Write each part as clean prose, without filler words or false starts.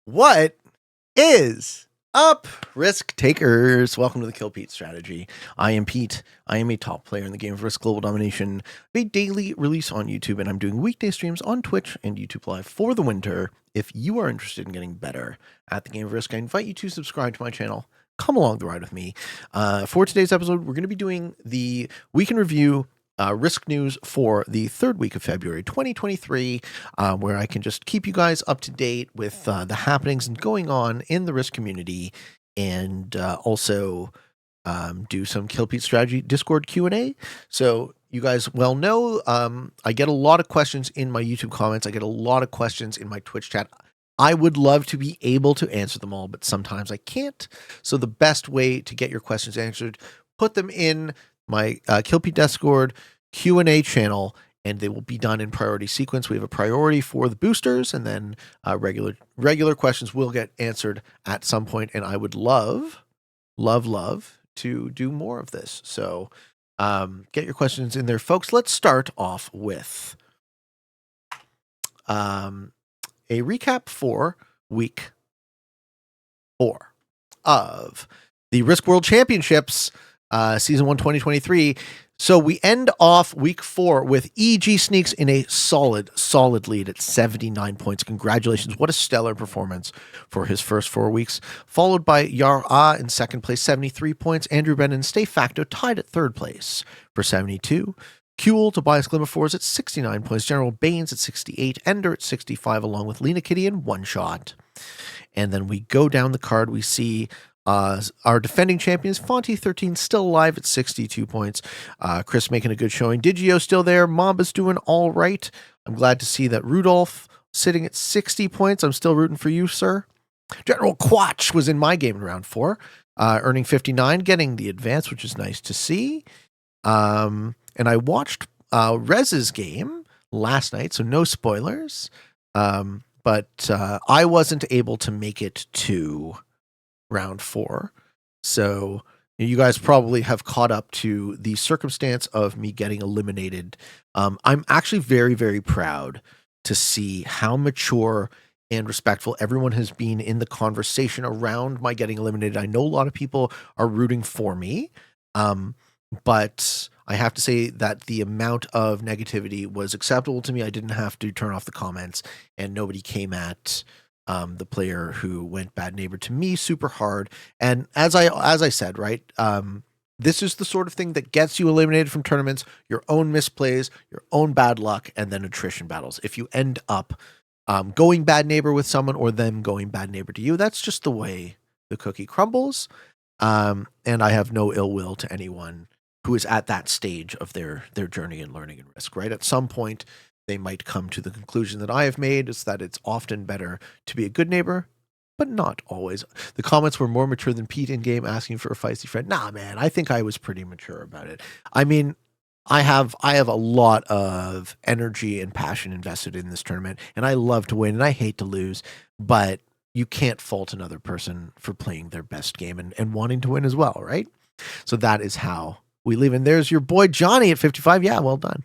What is up, risk takers? Welcome to the Kill Pete strategy. I am Pete. I am a top player in the game of Risk Global Domination, a daily release on YouTube, and I'm doing weekday streams on Twitch and YouTube Live for the winter. If you are interested in getting better at the game of Risk, I invite you to subscribe to my channel. Come along the ride with me. For today's episode, we're going to be doing the week in review risk news for the third week of February 2023, where I can just keep you guys up to date with the happenings and going on in the risk community, and also do some Kill Pete strategy Discord Q&A. So you guys well know, I get a lot of questions in my YouTube comments. I get a lot of questions in my Twitch chat. I would love to be able to answer them all, but sometimes I can't. So the best way to get your questions answered, put them in my Kill Pete Discord Q&A channel, and they will be done in priority sequence. We have a priority for the boosters, and then regular questions will get answered at some point. And I would love to do more of this. So get your questions in there, folks. Let's start off with a recap for week 4 of the Risk World Championships, Season 1 2023. So we end off week 4 with EG Sneaks in a solid lead at 79 points. Congratulations. What a stellar performance for his first 4 weeks. Followed by Yar Ah in second place, 73 points. Andrew Ben and Stay Facto tied at third place for 72. Kuel, Tobias Glimmerfors at 69 points. General Baines at 68. Ender at 65, along with Lena Kitty in one shot. And then we go down the card. We see our defending champions, Fonty13, still alive at 62 points. Chris making a good showing. Digio still there. Mamba's doing all right. I'm glad to see that Rudolph sitting at 60 points. I'm still rooting for you, sir. General Quatch was in my game in round 4, earning 59, getting the advance, which is nice to see. And I watched Rez's game last night, so no spoilers. But I wasn't able to make it to round 4. So you guys probably have caught up to the circumstance of me getting eliminated. I'm actually very, very proud to see how mature and respectful everyone has been in the conversation around my getting eliminated. I know a lot of people are rooting for me, but I have to say that the amount of negativity was acceptable to me. I didn't have to turn off the comments, and nobody came at the player who went bad neighbor to me super hard. And as I said, right, this is the sort of thing that gets you eliminated from tournaments, your own misplays, your own bad luck, and then attrition battles. If you end up going bad neighbor with someone, or them going bad neighbor to you, that's just the way the cookie crumbles. And I have no ill will to anyone who is at that stage of their journey in learning and risk, right? At some point, they might come to the conclusion that I have made, is that it's often better to be a good neighbor, but not always. The comments were more mature than Pete in game, asking for a feisty friend. Nah, man, I think I was pretty mature about it. I mean, I have a lot of energy and passion invested in this tournament, and I love to win and I hate to lose, but you can't fault another person for playing their best game and wanting to win as well, right? So that is how we leave. And there's your boy Johnny at 55. Yeah, well done.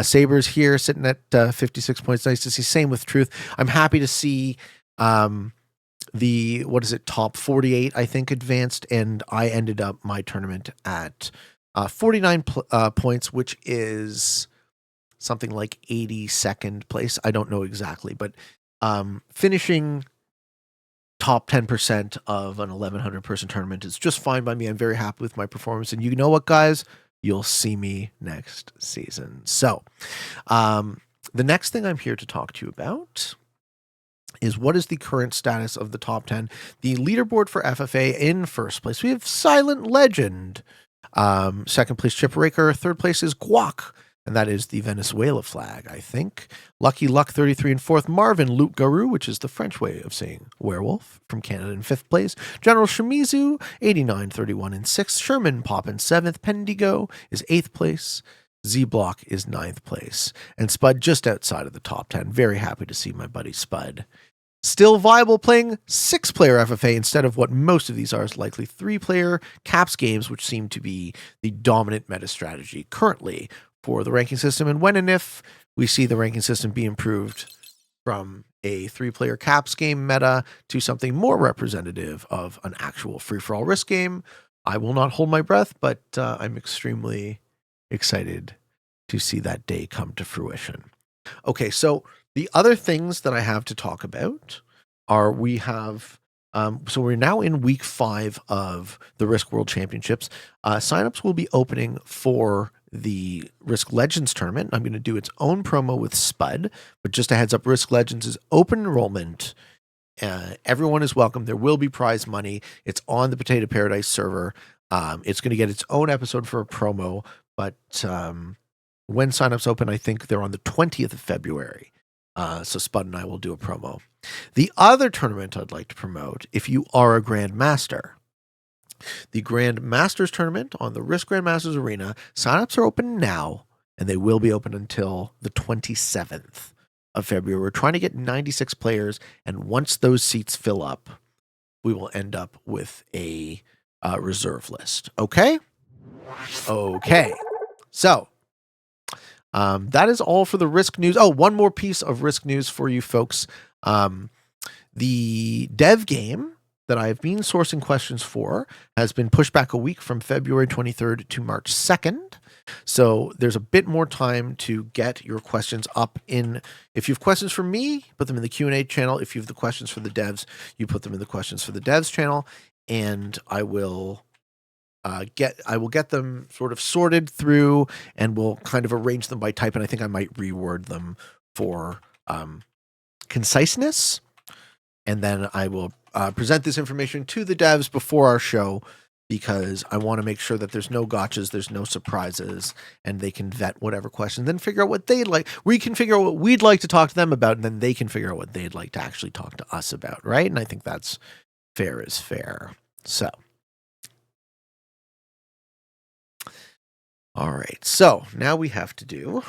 Sabres here sitting at 56 points. Nice to see. Same with Truth. I'm happy to see the, top 48, I think, advanced, and I ended up my tournament at 49 points, which is something like 82nd place. I don't know exactly, but finishing top 10% of an 1,100 person tournament is just fine by me. I'm very happy with my performance, and you know what, guys? You'll see me next season. So the next thing I'm here to talk to you about is what is the current status of the top 10. The leaderboard for FFA: in first place, we have Silent Legend. Second place, Chip Raker. Third place is Guac, and that is the Venezuela flag, I think. Lucky Luck 33 in fourth. Marvin Loot Guru, which is the French way of saying werewolf, from Canada, in fifth place. General Shimizu 89-31 in sixth. Sherman Pop in seventh. Pendigo is eighth place. Z Block is ninth place. And Spud just outside of the top 10. Very happy to see my buddy Spud still viable, playing 6-player FFA instead of what most of these are, is likely 3-player caps games, which seem to be the dominant meta strategy currently for the ranking system. And when and if we see the ranking system be improved from a 3-player caps game meta to something more representative of an actual free-for-all risk game. I will not hold my breath, but I'm extremely excited to see that day come to fruition. Okay, so the other things that I have to talk about are we have so we're now in week 5 of the Risk World Championships. Signups will be opening for the Risk Legends tournament. I'm going to do its own promo with Spud, but just a heads up, Risk Legends is open enrollment. Everyone is welcome. There will be prize money. It's on the Potato Paradise server. It's going to get its own episode for a promo, but when signups open, I think they're on the 20th of February. So Spud and I will do a promo. The other tournament I'd like to promote, if you are a Grandmaster, the Grandmasters tournament on the Risk Grandmasters Arena, signups are open now, and they will be open until the 27th of February. We're trying to get 96 players, and once those seats fill up, we will end up with a reserve list. Okay? Okay. So, that is all for the Risk news. Oh, one more piece of Risk news for you folks. The dev game that I have been sourcing questions for has been pushed back a week from February 23rd to March 2nd. So there's a bit more time to get your questions up in. If you have questions for me, put them in the Q&A channel. If you have the questions for the devs, you put them in the questions for the devs channel, and I will get them sort of sorted through, and we'll kind of arrange them by type, and I think I might reword them for conciseness. And then I will present this information to the devs before our show, because I want to make sure that there's no gotchas, there's no surprises, and they can vet whatever questions, then figure out what they'd like. We can figure out what we'd like to talk to them about, and then they can figure out what they'd like to actually talk to us about, right? And I think that's fair is fair. So, all right. So now we have to do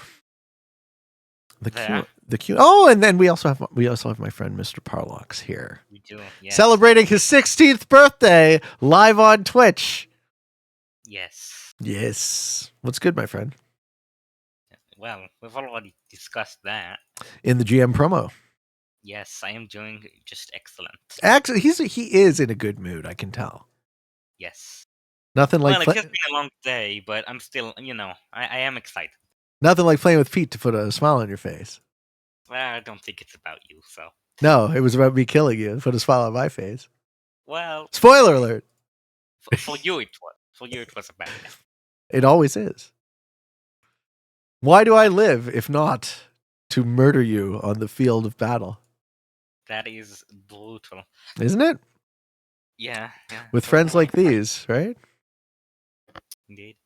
the Q. Oh, and then we also have my friend Mr. Pollux here. We do, yes. Celebrating his 16th birthday live on Twitch. Yes. Yes. What's good, my friend? Well, we've already discussed that. In the GM promo. Yes, I am doing just excellent. Actually, he is in a good mood, I can tell. Yes. Nothing like it's just been a long day, but I'm still, I am excited. Nothing like playing with Pete to put a smile on your face. Well, I don't think it's about you, so. No, it was about me killing you and put a smile on my face. Well. Spoiler alert. For you it was. For you it was about that. It always is. Why do I live if not to murder you on the field of battle? That is brutal. Isn't it? Yeah. With friends like these, right? Indeed.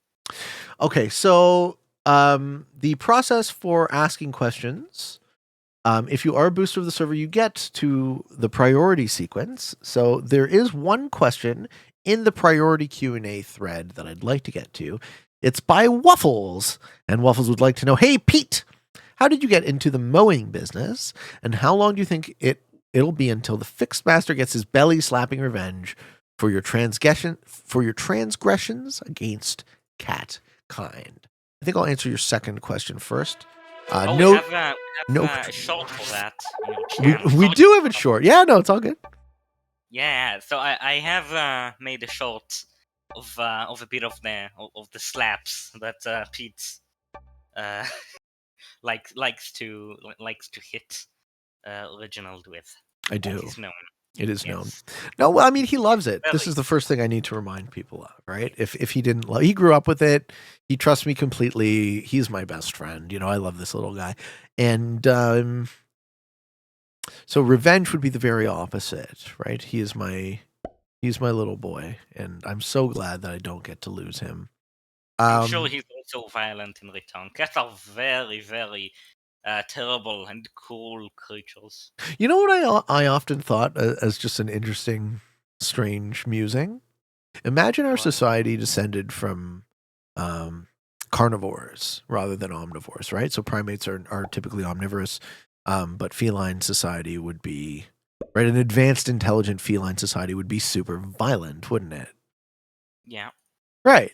Okay, so the process for asking questions, if you are a booster of the server, you get to the priority sequence. So there is one question in the priority Q&A thread that I'd like to get to. It's by Waffles, and Waffles would like to know, hey, Pete, how did you get into the mowing business, and how long do you think it'll be until the fixed master gets his belly slapping revenge for your transgressions against cat kind? I think I'll answer your second question first. We have a short for that. We do have it short. Yeah, no, it's all good. Yeah, so I have made a short of a bit of the slaps that Pete likes to hit Reginald with. I do. It's known. It is known. No, well, I mean, he loves it. This is the first thing I need to remind people of, right? If he didn't love, he grew up with it. He trusts me completely. He's my best friend. I love this little guy. And so revenge would be the very opposite, right? He's my little boy, and I'm so glad that I don't get to lose him. I'm sure he's also violent in return. Cats are very, very terrible and cruel creatures. You know what I often thought as just an interesting, strange musing? Imagine our society descended from carnivores rather than omnivores, right? So primates are typically omnivorous, but feline society would be, right? An advanced, intelligent feline society would be super violent, wouldn't it? Yeah. Right.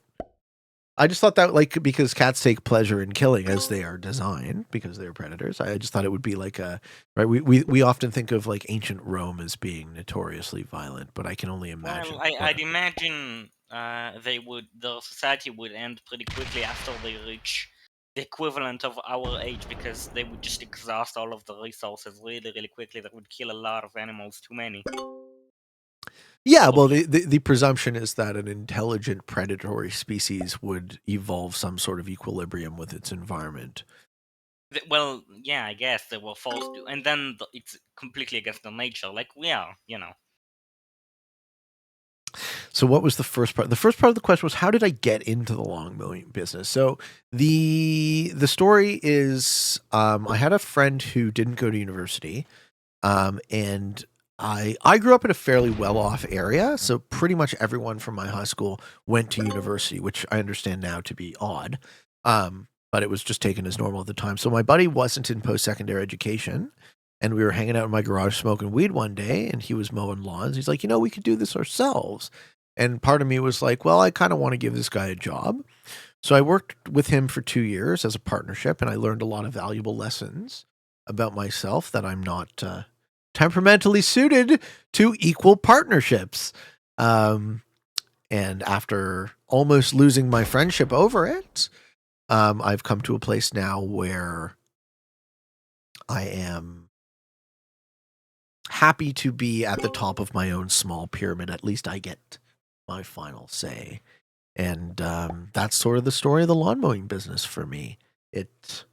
I just thought that, like, because cats take pleasure in killing as they are designed because they're predators. I just thought it would be like a right. We often think of like ancient Rome as being notoriously violent, but I can only Well, imagine what. I'd imagine the society would end pretty quickly after they reach the equivalent of our age, because they would just exhaust all of the resources really, really quickly. That would kill a lot of animals, too many. Yeah, well, Probably. the presumption is that an intelligent predatory species would evolve some sort of equilibrium with its environment. Well, yeah, I guess they were forced to, and then it's completely against their nature, like we are, you know. So what was the first part? The first part of the question was, how did I get into the long mowing business? So the story is, I had a friend who didn't go to university, and I grew up in a fairly well off area, so pretty much everyone from my high school went to university, which I understand now to be odd, but it was just taken as normal at the time. So my buddy wasn't in post secondary education, and we were hanging out in my garage smoking weed one day, and he was mowing lawns. He's like, we could do this ourselves. And part of me was like, well, I kind of want to give this guy a job. So I worked with him for 2 years as a partnership, and I learned a lot of valuable lessons about myself that I'm not temperamentally suited to equal partnerships. And after almost losing my friendship over it, I've come to a place now where I am happy to be at the top of my own small pyramid. At least I get my final say. And that's sort of the story of the lawn mowing business for me. It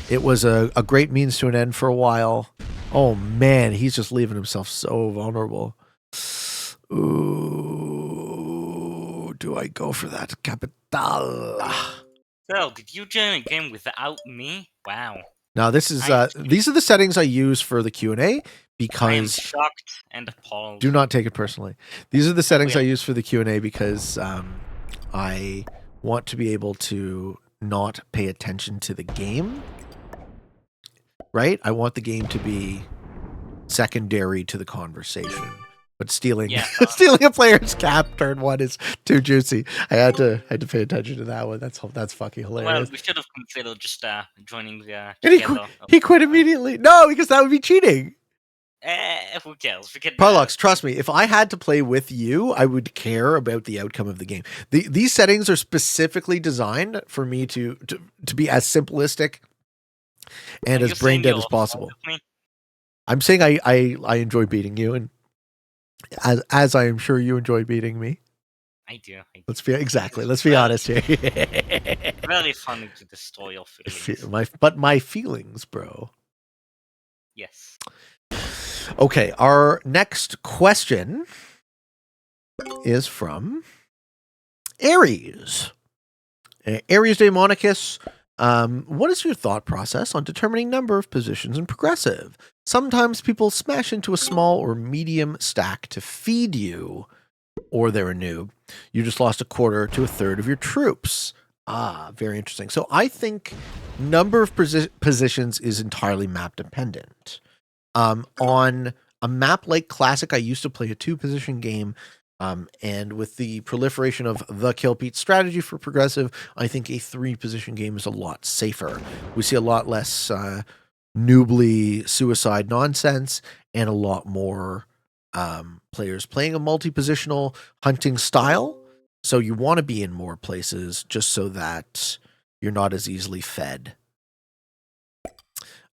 was a great means to an end for a while. Oh man, he's just leaving himself so vulnerable. Ooh, do I go for that capital? So, did you join a game without me? Wow. Now this is these are the settings I use for the Q&A I am because shocked and appalled. do not take it personally. These are the settings I will. use for the Q&A because I want to be able to not pay attention to the game. Right? I want the game to be secondary to the conversation. But stealing Yeah, stealing a player's cap turn one is too juicy. I had to pay attention to that one. That's fucking well, hilarious. we should have considered just joining And together. he quit immediately. No, because that would be cheating. Who cares? We could, Pollux, trust me, if I had to play with you, I would care about the outcome of the game. These settings are specifically designed for me to be as simplistic and as brain dead as possible. I'm saying I enjoy beating you, and as I am sure you enjoy beating me. I do. Let's be honest here. Very funny to destroy your feelings. My feelings, bro. Yes. Okay, our next question is from Aries. Aries Daemonicus. What is your thought process on determining number of positions in progressive? Sometimes people smash into a small or medium stack to feed you, or they're a noob. You just lost a quarter to a third of your troops. Very interesting. So I think number of positions is entirely map dependent. On a map like Classic, I used to play a 2-position game. And with the proliferation of the Kill Pete strategy for progressive, I think a 3-position game is a lot safer. We see a lot less noobly suicide nonsense and a lot more players playing a multi-positional hunting style. So you want to be in more places just so that you're not as easily fed.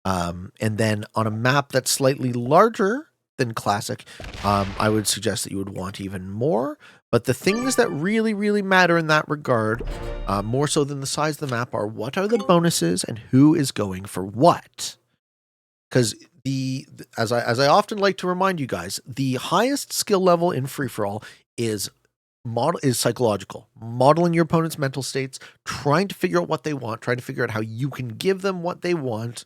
And then on a map that's slightly larger than Classic, I would suggest that you would want even more. But the things that really, really matter in that regard, more so than the size of the map, are what are the bonuses and who is going for what. Because as I often like to remind you guys, the highest skill level in free-for-all is psychological. Modeling your opponent's mental states, trying to figure out what they want, trying to figure out how you can give them what they want,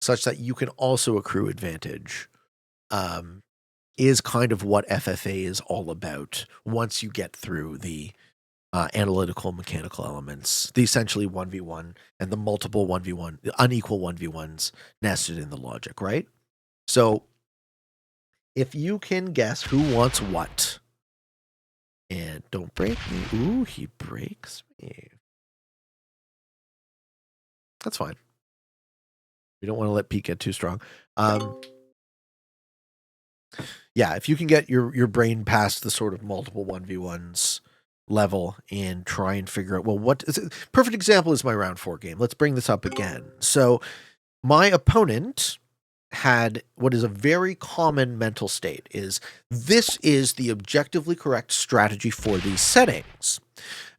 such that you can also accrue advantage, is kind of what FFA is all about once you get through the analytical mechanical elements, the essentially 1v1 and the multiple 1v1, the unequal 1v1s nested in the logic, right? So if you can guess who wants what, And don't break me. Ooh, he breaks me. That's fine. We don't want to let Pete get too strong. Yeah, if you can get your brain past the sort of multiple 1v1s level and try and figure out, well, what is it? Perfect example is my round 4 game. Let's bring this up again. So my opponent had what is a very common mental state is this is the objectively correct strategy for these settings.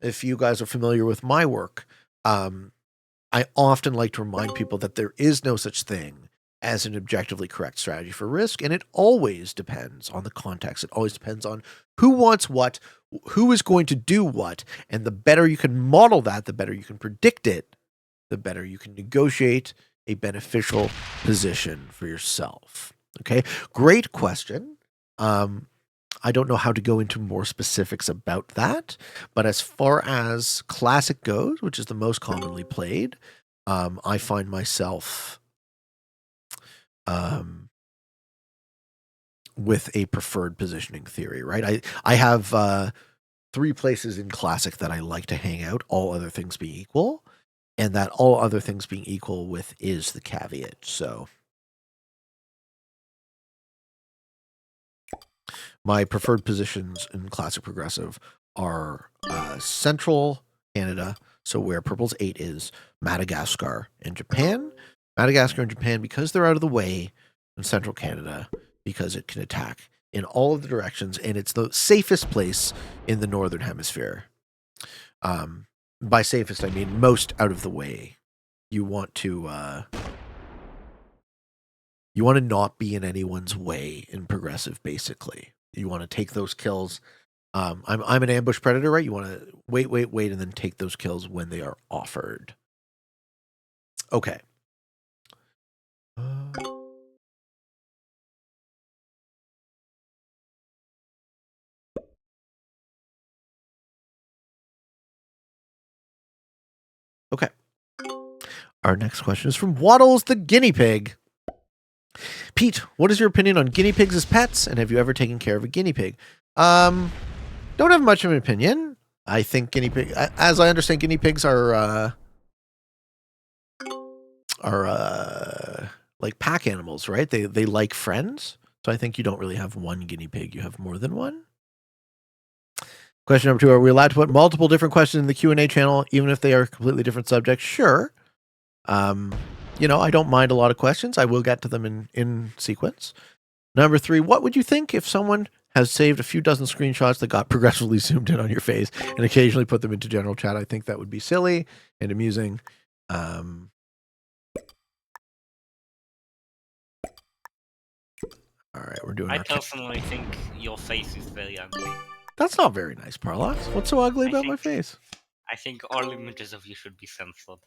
If you guys are familiar with my work, I often like to remind people that there is no such thing as an objectively correct strategy for risk, and it always depends on the context. It always depends on who wants what, who is going to do what, and the better you can model that, the better you can predict it, the better you can negotiate a beneficial position for yourself. Okay, great question. I don't know how to go into more specifics about that, but as far as classic goes, which is the most commonly played, I find myself with a preferred positioning theory, right? I have 3 places in classic that I like to hang out, all other things being equal, and that all other things being equal with is the caveat. So my preferred positions in classic progressive are central Canada, so where purple's 8 is, Madagascar and Japan. Madagascar and Japan because they're out of the way, and central Canada because it can attack in all of the directions, and it's the safest place in the northern hemisphere. By safest, I mean most out of the way. You want to not be in anyone's way in progressive, basically. You want to take those kills. I'm an ambush predator, right? You want to wait, and then take those kills when they are offered. Okay. Okay. Our next question is from Waddles the guinea pig. Pete, what is your opinion on guinea pigs as pets, and have you ever taken care of a guinea pig? Don't have much of an opinion. I think guinea pig, as I understand, guinea pigs are like pack animals, right? They like friends. So I think you don't really have one guinea pig. You have more than one. Question number 2: are we allowed to put multiple different questions in the Q&A channel, even if they are completely different subjects? Sure. I don't mind a lot of questions. I will get to them in sequence. Number 3: what would you think if someone has saved a few dozen screenshots that got progressively zoomed in on your face and occasionally put them into general chat? I think that would be silly and amusing. All right, we're doing. I personally think your face is very ugly. That's not very nice, Pollux. What's so ugly about my face? I think all images of you should be censored.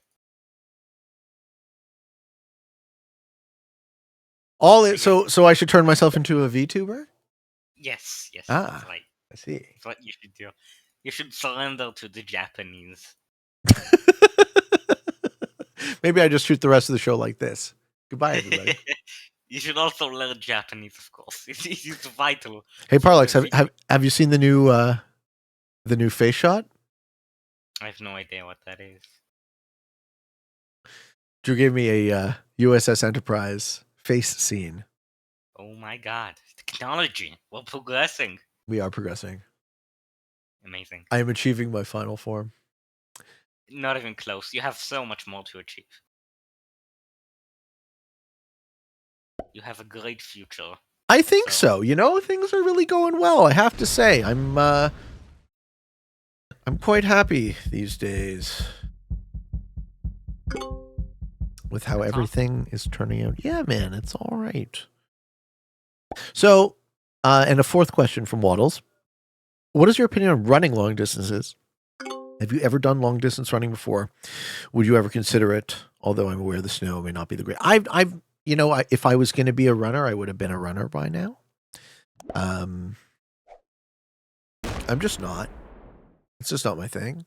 So I should turn myself into a VTuber? Yes, that's right. I see. That's what you should do. You should surrender to the Japanese. Maybe I just shoot the rest of the show like this. Goodbye, everybody. You should also learn Japanese, of course. It's vital. Hey, Pollux, have you seen the new face shot? I have no idea what that is. Drew gave me a USS Enterprise face scene. Oh my god. Technology. We're progressing. We are progressing. Amazing. I am achieving my final form. Not even close. You have so much more to achieve. You have a great future. I think so. Things are really going well, I have to say. I'm quite happy these days with how everything is turning out. Yeah, man, it's all right. So, and a fourth question from Waddles. What is your opinion on running long distances? Have you ever done long distance running before? Would you ever consider it? Although I'm aware the snow may not be the great. If I was going to be a runner, I would have been a runner by now. I'm just not. It's just not my thing.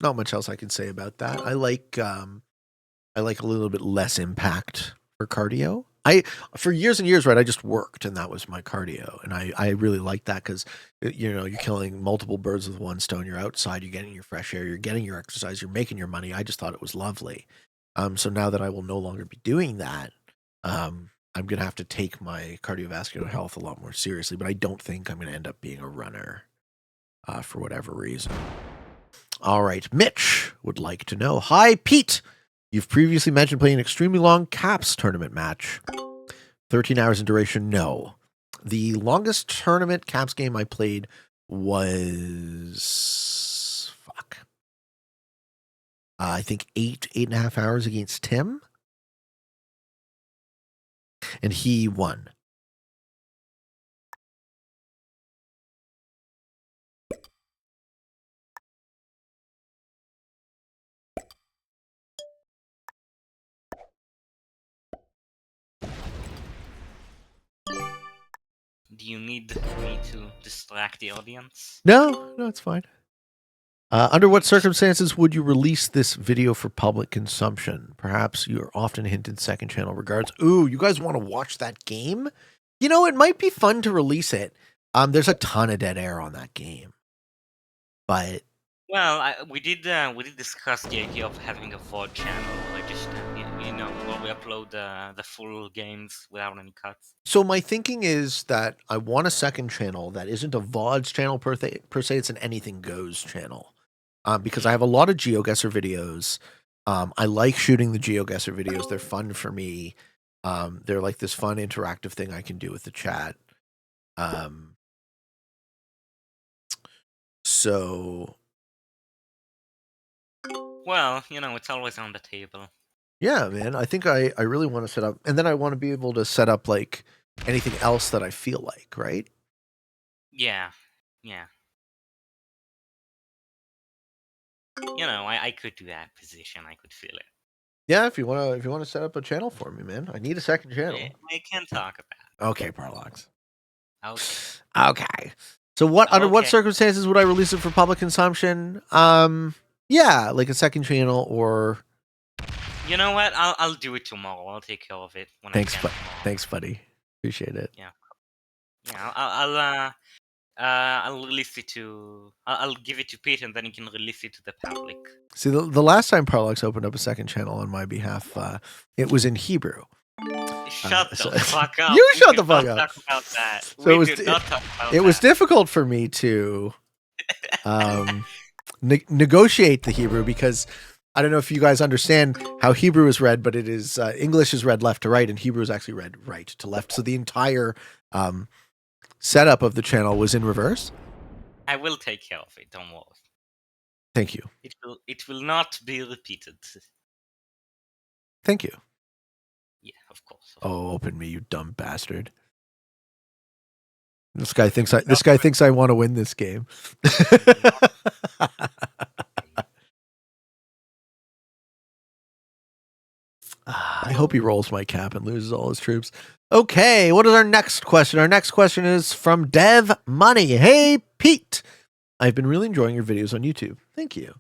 Not much else I can say about that. I like a little bit less impact for cardio. For years and years, right, I just worked and that was my cardio. And I really liked that because, you're killing multiple birds with one stone. You're outside, you're getting your fresh air, you're getting your exercise, you're making your money. I just thought it was lovely. So now that I will no longer be doing that, I'm going to have to take my cardiovascular health a lot more seriously, but I don't think I'm going to end up being a runner for whatever reason. All right. Mitch would like to know. Hi, Pete. You've previously mentioned playing an extremely long Caps tournament match. 13 hours in duration, no. The longest tournament Caps game I played was... I think 8.5 hours against Tim. And he won. Do you need me to distract the audience? No, it's fine. Under what circumstances would you release this video for public consumption? Perhaps you're often hinted second channel regards. Ooh, you guys want to watch that game? It might be fun to release it. There's a ton of dead air on that game. But well, we did discuss the idea of having a VOD channel, like just where we upload the full games without any cuts. So my thinking is that I want a second channel that isn't a VODs channel per se. It's an anything goes channel, because I have a lot of GeoGuessr videos. I like shooting the GeoGuessr videos. They're fun for me. They're like this fun interactive thing I can do with the chat. So. Well, it's always on the table. Yeah, man. I think I really want to set up, and then I want to be able to set up like anything else that I feel like, right? Yeah. I could do that position. I could feel it. Yeah, if you want to set up a channel for me, man. I need a second channel. I can talk about it. Okay, Pollux. Okay. So under what circumstances would I release it for public consumption? Yeah, like a second channel or... You know what? I'll do it tomorrow. I'll take care of it when I can. Thanks, buddy. Appreciate it. Yeah, I'll release it to... I'll give it to Pete and then he can release it to the public. See, the last time Pollux opened up a second channel on my behalf, it was in Hebrew. Shut the fuck up. You shut the fuck up. Talk about that. So it was difficult for me to negotiate the Hebrew because I don't know if you guys understand how Hebrew is read, but it is English is read left to right and Hebrew is actually read right to left. So the entire setup of the channel was in reverse. I will take care of it. Don't worry. Thank you. It will not be repeated. Thank you. Yeah, of course. Oh, open me, you dumb bastard. This guy thinks I want to win this game. I hope he rolls my cap and loses all his troops. Okay, what is our next question? Our next question is from Dev Money. Hey, Pete. I've been really enjoying your videos on YouTube. Thank you.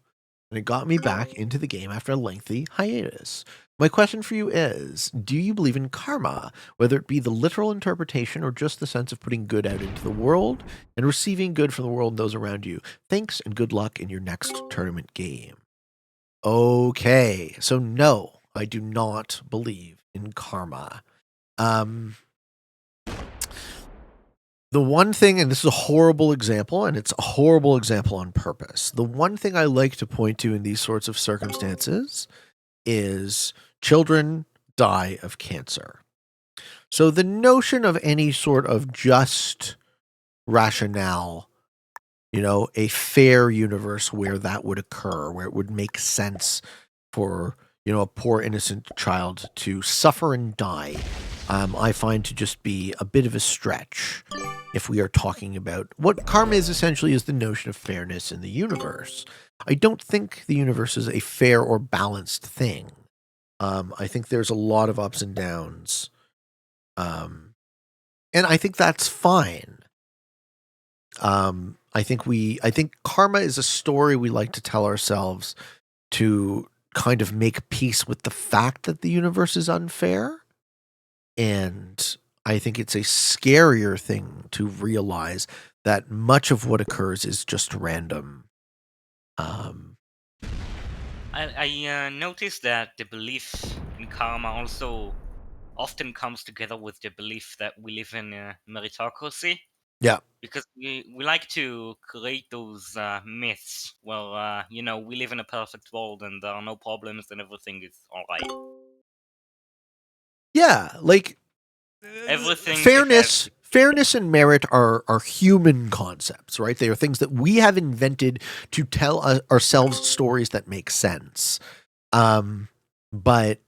And it got me back into the game after a lengthy hiatus. My question for you is, do you believe in karma, whether it be the literal interpretation or just the sense of putting good out into the world and receiving good from the world and those around you? Thanks and good luck in your next tournament game. Okay, so no, I do not believe in karma. The one thing, and this is a horrible example, and it's a horrible example on purpose. The one thing I like to point to in these sorts of circumstances is children die of cancer. So the notion of any sort of just rationale, a fair universe where that would occur, where it would make sense for, a poor innocent child to suffer and die, I find to just be a bit of a stretch if we are talking about what karma is essentially is the notion of fairness in the universe. I don't think the universe is a fair or balanced thing. I think there's a lot of ups and downs. And I think that's fine. I think karma is a story we like to tell ourselves to kind of make peace with the fact that the universe is unfair. And I think it's a scarier thing to realize that much of what occurs is just random. I noticed that the belief in karma also often comes together with the belief that we live in a meritocracy. Yeah. Because we like to create those myths where, we live in a perfect world and there are no problems and everything is all right. Yeah, like Everything has. fairness and merit are human concepts, right? They are things that we have invented to tell ourselves stories that make sense. But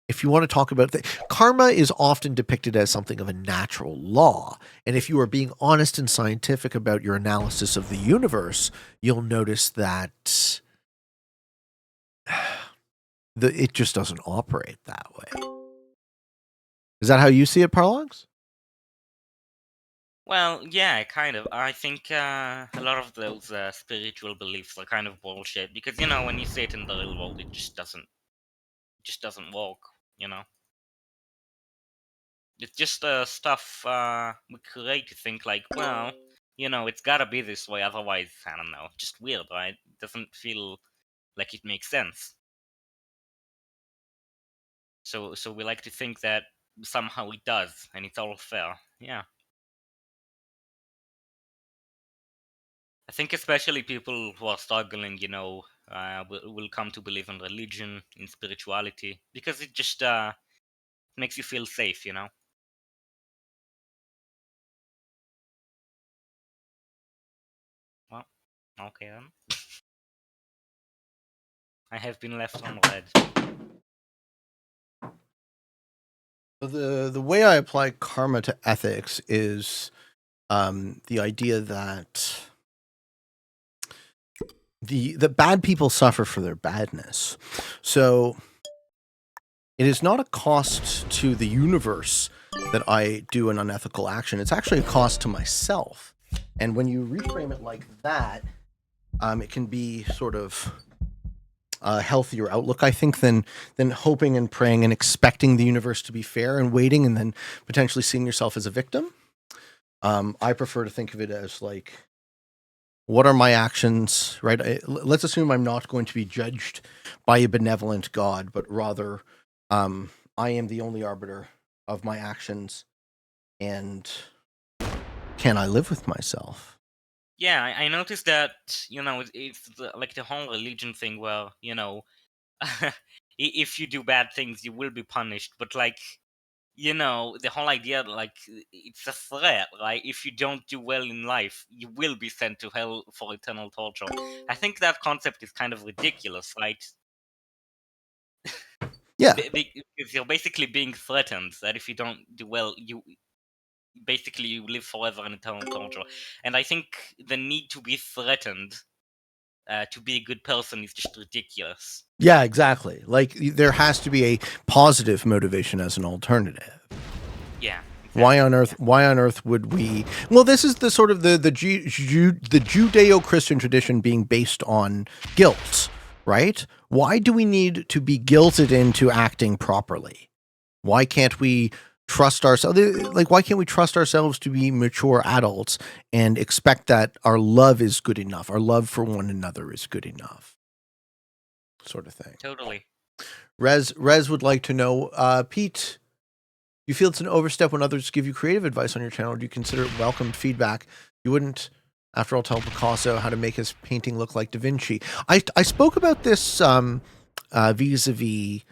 if you want to talk about karma is often depicted as something of a natural law. And if you are being honest and scientific about your analysis of the universe, you'll notice that it just doesn't operate that way. Is that how you see it, Pollux? Well, yeah, kind of. I think a lot of those spiritual beliefs are kind of bullshit because when you see it in the real world, it just doesn't work. You know, it's just stuff we create to think like, well, it's gotta be this way, otherwise, I don't know, just weird, right? It doesn't feel like it makes sense. So we like to think that somehow it does, and it's all fair. Yeah. I think especially people who are struggling, will come to believe in religion, in spirituality, because it just makes you feel safe. Well, okay then. I have been left on red. The way I apply karma to ethics is the idea that the bad people suffer for their badness. So it is not a cost to the universe that I do an unethical action. It's actually a cost to myself. And when you reframe it like that, it can be sort of a healthier outlook, I think, than hoping and praying and expecting the universe to be fair and waiting and then potentially seeing yourself as a victim. I prefer to think of it as like, what are my actions, right? Let's assume I'm not going to be judged by a benevolent God, but rather I am the only arbiter of my actions. And can I live with myself? Yeah, I noticed that it's like the whole religion thing where if you do bad things, you will be punished. But like the whole idea, like it's a threat, right? If you don't do well in life, you will be sent to hell for eternal torture. I think that concept is kind of ridiculous, right? Yeah. Because you're basically being threatened that if you don't do well, you live forever in eternal torture. And I think the need to be threatened to be a good person is just ridiculous. Yeah, exactly. Like there has to be a positive motivation as an alternative. Yeah. Exactly. Why on earth would we? Well, this is the sort of the Judeo-Christian tradition being based on guilt, right? Why do we need to be guilted into acting properly? Why can't we trust ourselves? Like, why can't we trust ourselves to be mature adults and expect that our love is good enough? Our love for one another is good enough, sort of thing. Totally. Rez would like to know, Pete, you feel it's an overstep when others give you creative advice on your channel? Or do you consider it welcomed feedback? You wouldn't, after all, tell Picasso how to make his painting look like Da Vinci. I spoke about this vis-a-vis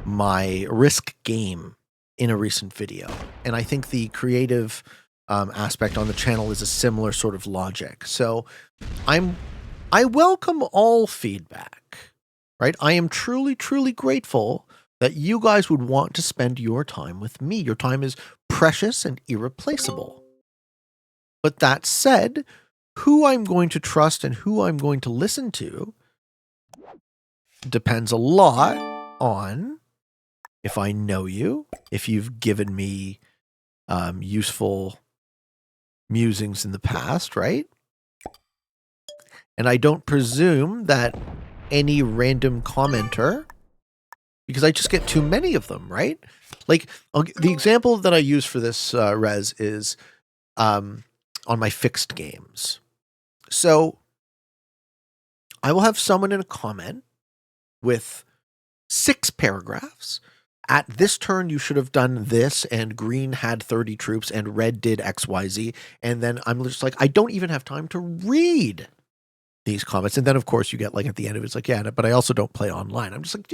my risk game in a recent video, and I think the creative aspect on the channel is a similar sort of logic. So I welcome all feedback, right? I am truly, truly grateful that you guys would want to spend your time with me. Your time is precious and irreplaceable. But that said, who I'm going to trust and who I'm going to listen to depends a lot on if I know you, if you've given me useful musings in the past, right? And I don't presume that any random commenter, because I just get too many of them, right? Like the example that I use for this res is on my fixed games. So I will have someone in a comment with 6 paragraphs. At this turn, you should have done this, and green had 30 troops, and red did XYZ. And then I'm just like, I don't even have time to read these comments. And then, of course, you get like at the end of it, it's like, yeah, but I also don't play online. I'm just like,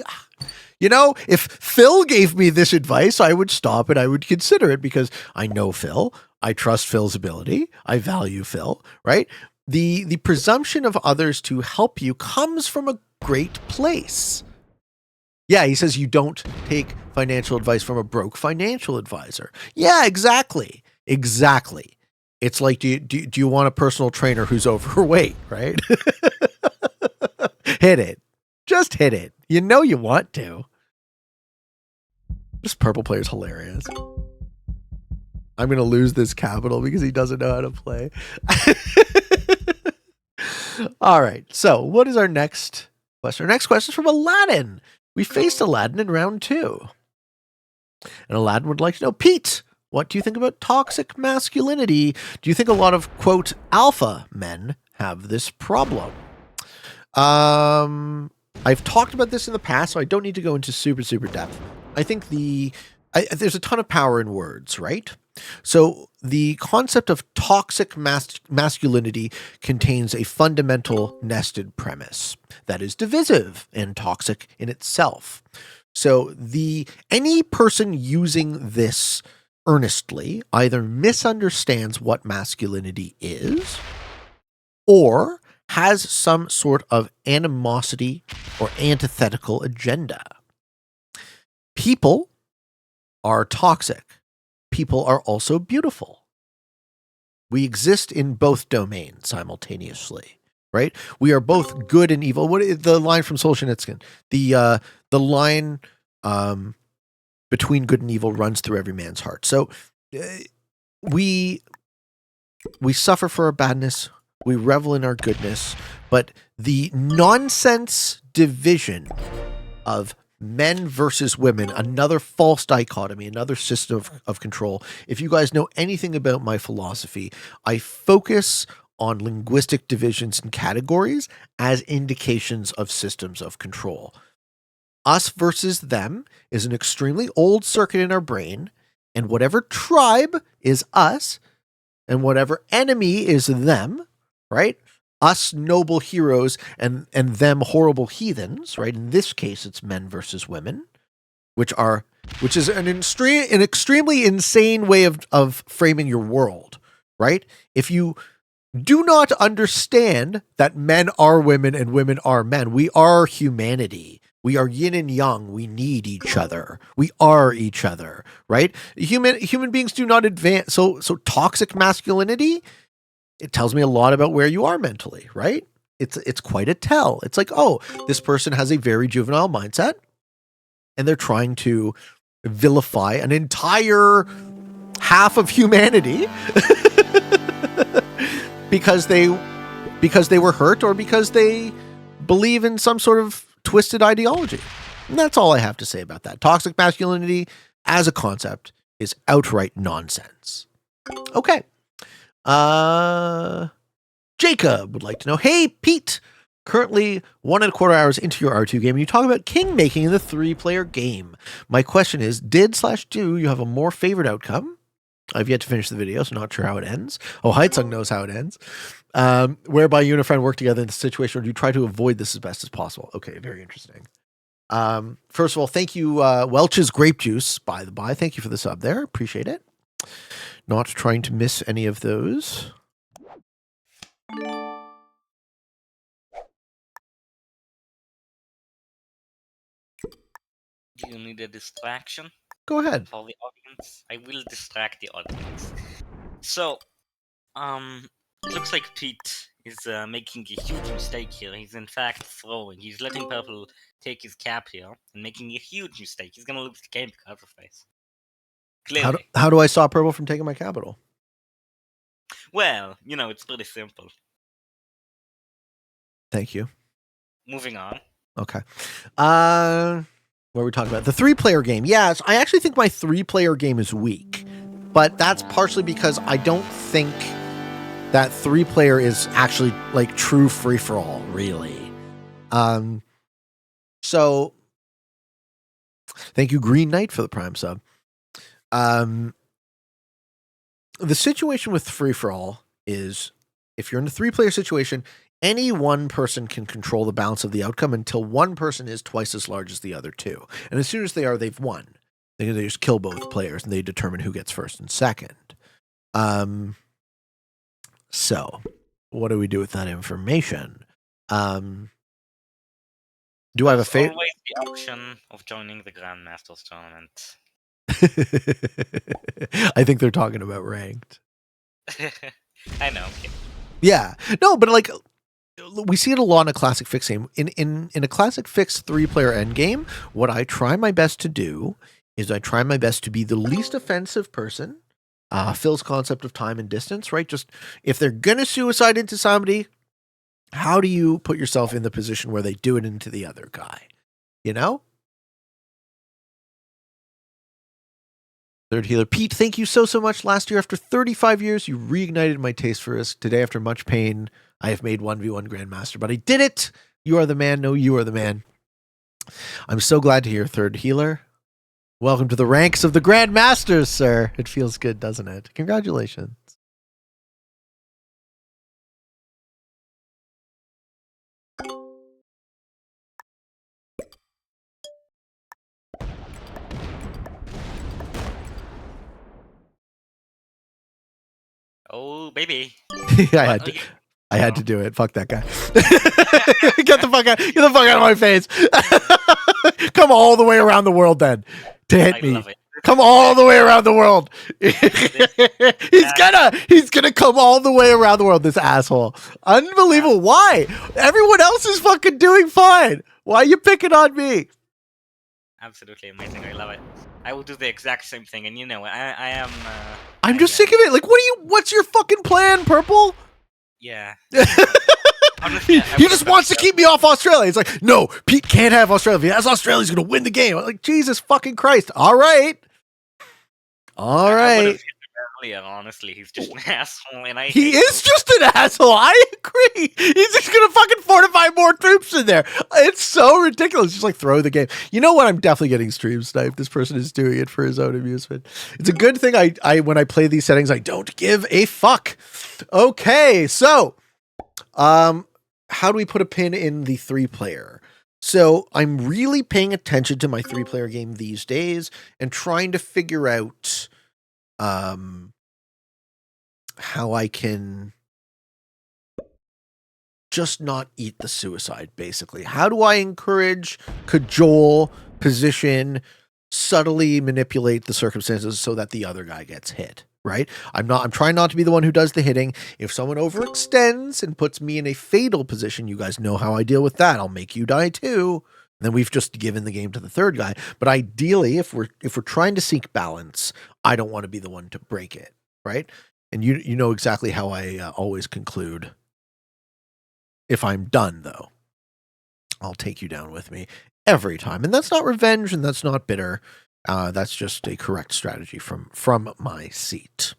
you know, if Phil gave me this advice, I would stop and I would consider it because I know Phil. I trust Phil's ability. I value Phil, right? The presumption of others to help you comes from a great place. Yeah, he says you don't take financial advice from a broke financial advisor. Yeah, exactly. Exactly. It's like, do you want a personal trainer who's overweight, right? Hit it. Just hit it. You know you want to. This purple player's hilarious. I'm going to lose this capital because he doesn't know how to play. All right. So what is our next question? Our next question is from Aladdin. We faced Aladdin in round 2. And Aladdin would like to know, Pete, what do you think about toxic masculinity? Do you think a lot of, quote, alpha men have this problem? I've talked about this in the past, so I don't need to go into super depth. I think there's a ton of power in words, right? So the concept of toxic masculinity contains a fundamental nested premise that is divisive and toxic in itself. So any person using this earnestly either misunderstands what masculinity is or has some sort of animosity or antithetical agenda. People are toxic. People are also beautiful. We exist in both domains simultaneously, right? We are both good and evil. What is the line from Solzhenitsyn? The line between good and evil runs through every man's heart. So we suffer for our badness. We revel in our goodness. But the nonsense division of men versus women, another false dichotomy, another system of control. If you guys know anything about my philosophy, I focus on linguistic divisions and categories as indications of systems of control. Us versus them is an extremely old circuit in our brain, and whatever tribe is us, and whatever enemy is them, right? Us noble heroes and them horrible heathens, right? In this case, it's men versus women, which is an extremely insane way of framing your world, right? If you do not understand that men are women and women are men, we are humanity. We are yin and yang. We need each other. We are each other, right? Human beings do not advance. So toxic masculinity, it tells me a lot about where you are mentally, right? It's quite a tell. It's like, oh, this person has a very juvenile mindset and they're trying to vilify an entire half of humanity because they were hurt or because they believe in some sort of twisted ideology. And that's all I have to say about that. Toxic masculinity as a concept is outright nonsense. Okay. Jacob would like to know, hey, Pete, currently 1.25 hours into your R2 game, and you talk about king making in the 3-player game. My question is, do you have a more favorite outcome? I've yet to finish the video, so not sure how it ends. Oh, Heitsung knows how it ends. Whereby you and a friend work together in the situation, or do you try to avoid this as best as possible? Okay, very interesting. First of all, thank you, Welch's Grape Juice, by the by. Thank you for the sub there. Appreciate it. Not trying to miss any of those. Do you need a distraction? Go ahead. For the audience? I will distract the audience. So, it looks like Pete is making a huge mistake here. He's in fact throwing. He's letting purple take his cap here and making a huge mistake. He's gonna lose the game because of this. Clearly. How do I stop purple from taking my capital? Well, it's pretty simple. Thank you. Moving on. Okay. What are we talking about? The 3-player game. Yes, I actually think my 3-player game is weak, but that's partially because I don't think that 3-player is actually like true free for all, really. So thank you, Green Knight, for the Prime sub. The situation with free for all is if you're in a 3-player situation, any one person can control the balance of the outcome until one person is twice as large as the other two. And as soon as they are, they've won. They just kill both players and they determine who gets first and second. So what do we do with that information? Do I have a favorite? Always the option of joining the Grandmasters tournament. I think they're talking about ranked. I know. Okay. Yeah. No, but like we see it a lot in a classic fix game. In a classic fix 3-player end game, what I try my best to do is I try my best to be the least offensive person. Phil's concept of time and distance, right? Just if they're gonna suicide into somebody, how do you put yourself in the position where they do it into the other guy? You know? Third healer. Pete, thank you so much. Last year, after 35 years, you reignited my taste for Risk. Today, after much pain, I have made 1v1 Grandmaster, but I did it. You are the man. No, you are the man. I'm so glad to hear, third healer. Welcome to the ranks of the Grandmasters, sir. It feels good, doesn't it? Congratulations. Oh, baby. I had to do it. Fuck that guy. Get the fuck out of my face. Come all the way around the world then to hit me. Come all the way around the world. He's gonna come all the way around the world, this asshole. Unbelievable. Why? Everyone else is fucking doing fine. Why are you picking on me? Absolutely amazing. I love it. I will do the exact same thing, and you know, I am. I'm just sick of it. Like, what's your fucking plan, Purple? Yeah. Honestly, he just wants to keep me off Australia. He's like, no, Pete can't have Australia. If he has Australia, he's going to win the game. I'm like, Jesus fucking Christ. All right. All right. Earlier, honestly, he's just an asshole, and he is just an asshole. I agree. He's just gonna fucking fortify more troops in there. It's so ridiculous. Just like throw the game. You know what? I'm definitely getting stream sniped. This person is doing it for his own amusement. It's a good thing. I when I play these settings, I don't give a fuck. Okay, so, how do we put a pin in the 3-player? So I'm really paying attention to my 3-player game these days and trying to figure out how I can just not eat the suicide, basically. How do I encourage, cajole, position, subtly manipulate the circumstances so that the other guy gets hit, right? I'm trying not to be the one who does the hitting. If someone overextends and puts me in a fatal position, you guys know how I deal with that. I'll make you die too. And then we've just given the game to the third guy. But ideally, if we're trying to seek balance, I don't want to be the one to break it, right? And you know exactly how I always conclude. If I'm done, though, I'll take you down with me every time. And that's not revenge, and that's not bitter. That's just a correct strategy from my seat.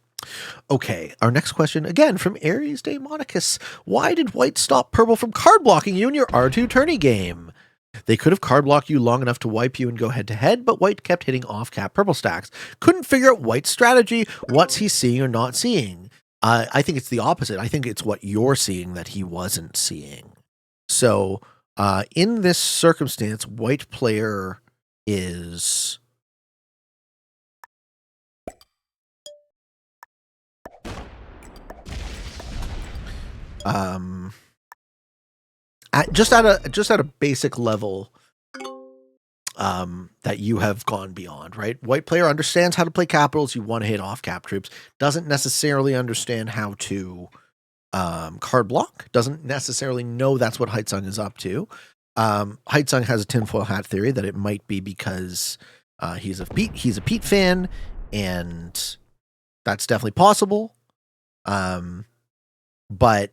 Okay, our next question, again, from Aries Daemonicus. Why did White stop Purple from card blocking you in your R2 tourney game? They could have card blocked you long enough to wipe you and go head-to-head, but White kept hitting off-cap Purple stacks. Couldn't figure out White's strategy. What's he seeing or not seeing? I think it's the opposite. I think it's what you're seeing that he wasn't seeing. So, in this circumstance, White player is... Just at a basic level, that you have gone beyond, right? White player understands how to play capitals. You want to hit off cap troops. Doesn't necessarily understand how to card block. Doesn't necessarily know that's what Heitsung is up to. Heitsung has a tinfoil hat theory that it might be because he's a Pete fan, and that's definitely possible. But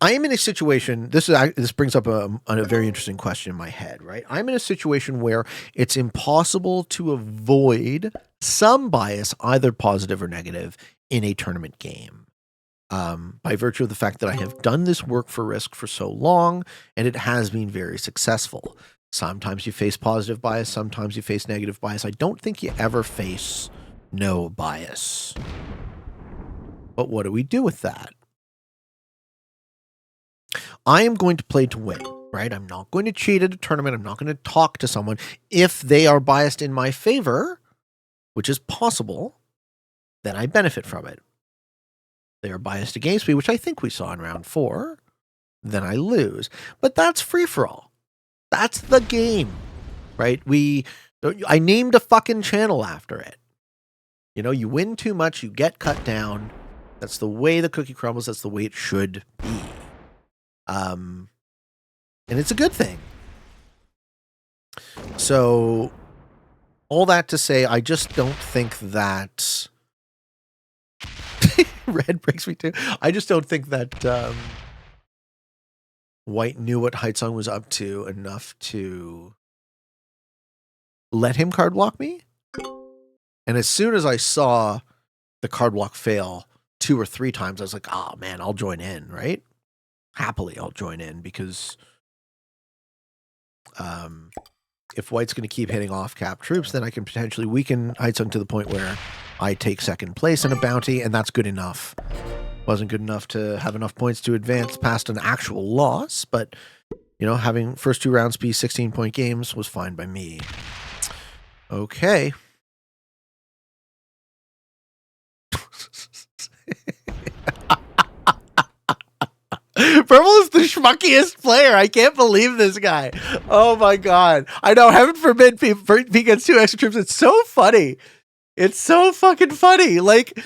I am in a situation. This brings up a very interesting question in my head. Right, I'm in a situation where it's impossible to avoid some bias, either positive or negative, in a tournament game. By virtue of the fact that I have done this work for Risk for so long, and it has been very successful. Sometimes you face positive bias, sometimes you face negative bias. I don't think you ever face no bias. But what do we do with that? I am going to play to win, right? I'm not going to cheat at a tournament. I'm not going to talk to someone. If they are biased in my favor, which is possible, then I benefit from it. They are biased against me, which I think we saw in round 4, then I lose. But that's free-for-all. That's the game, right? I named a fucking channel after it. You know, you win too much, you get cut down. That's the way the cookie crumbles. That's the way it should be. And it's a good thing. So, all that to say, I just don't think that... Red breaks me too. I just don't think that White knew what Heitsung was up to enough to let him card block me. And as soon as I saw the card block fail 2 or 3 times, I was like, oh man, I'll join in, right? Happily, I'll join in because if White's going to keep hitting off-cap troops, then I can potentially weaken Heitsung to the point where I take second place in a bounty, and that's good enough. Wasn't good enough to have enough points to advance past an actual loss, but, you know, having first 2 rounds be 16-point games was fine by me. Okay. Purple is the schmuckiest player. I can't believe this guy. Oh my god. I know, heaven forbid he gets 2 extra troops. It's so funny. It's so fucking funny. Like,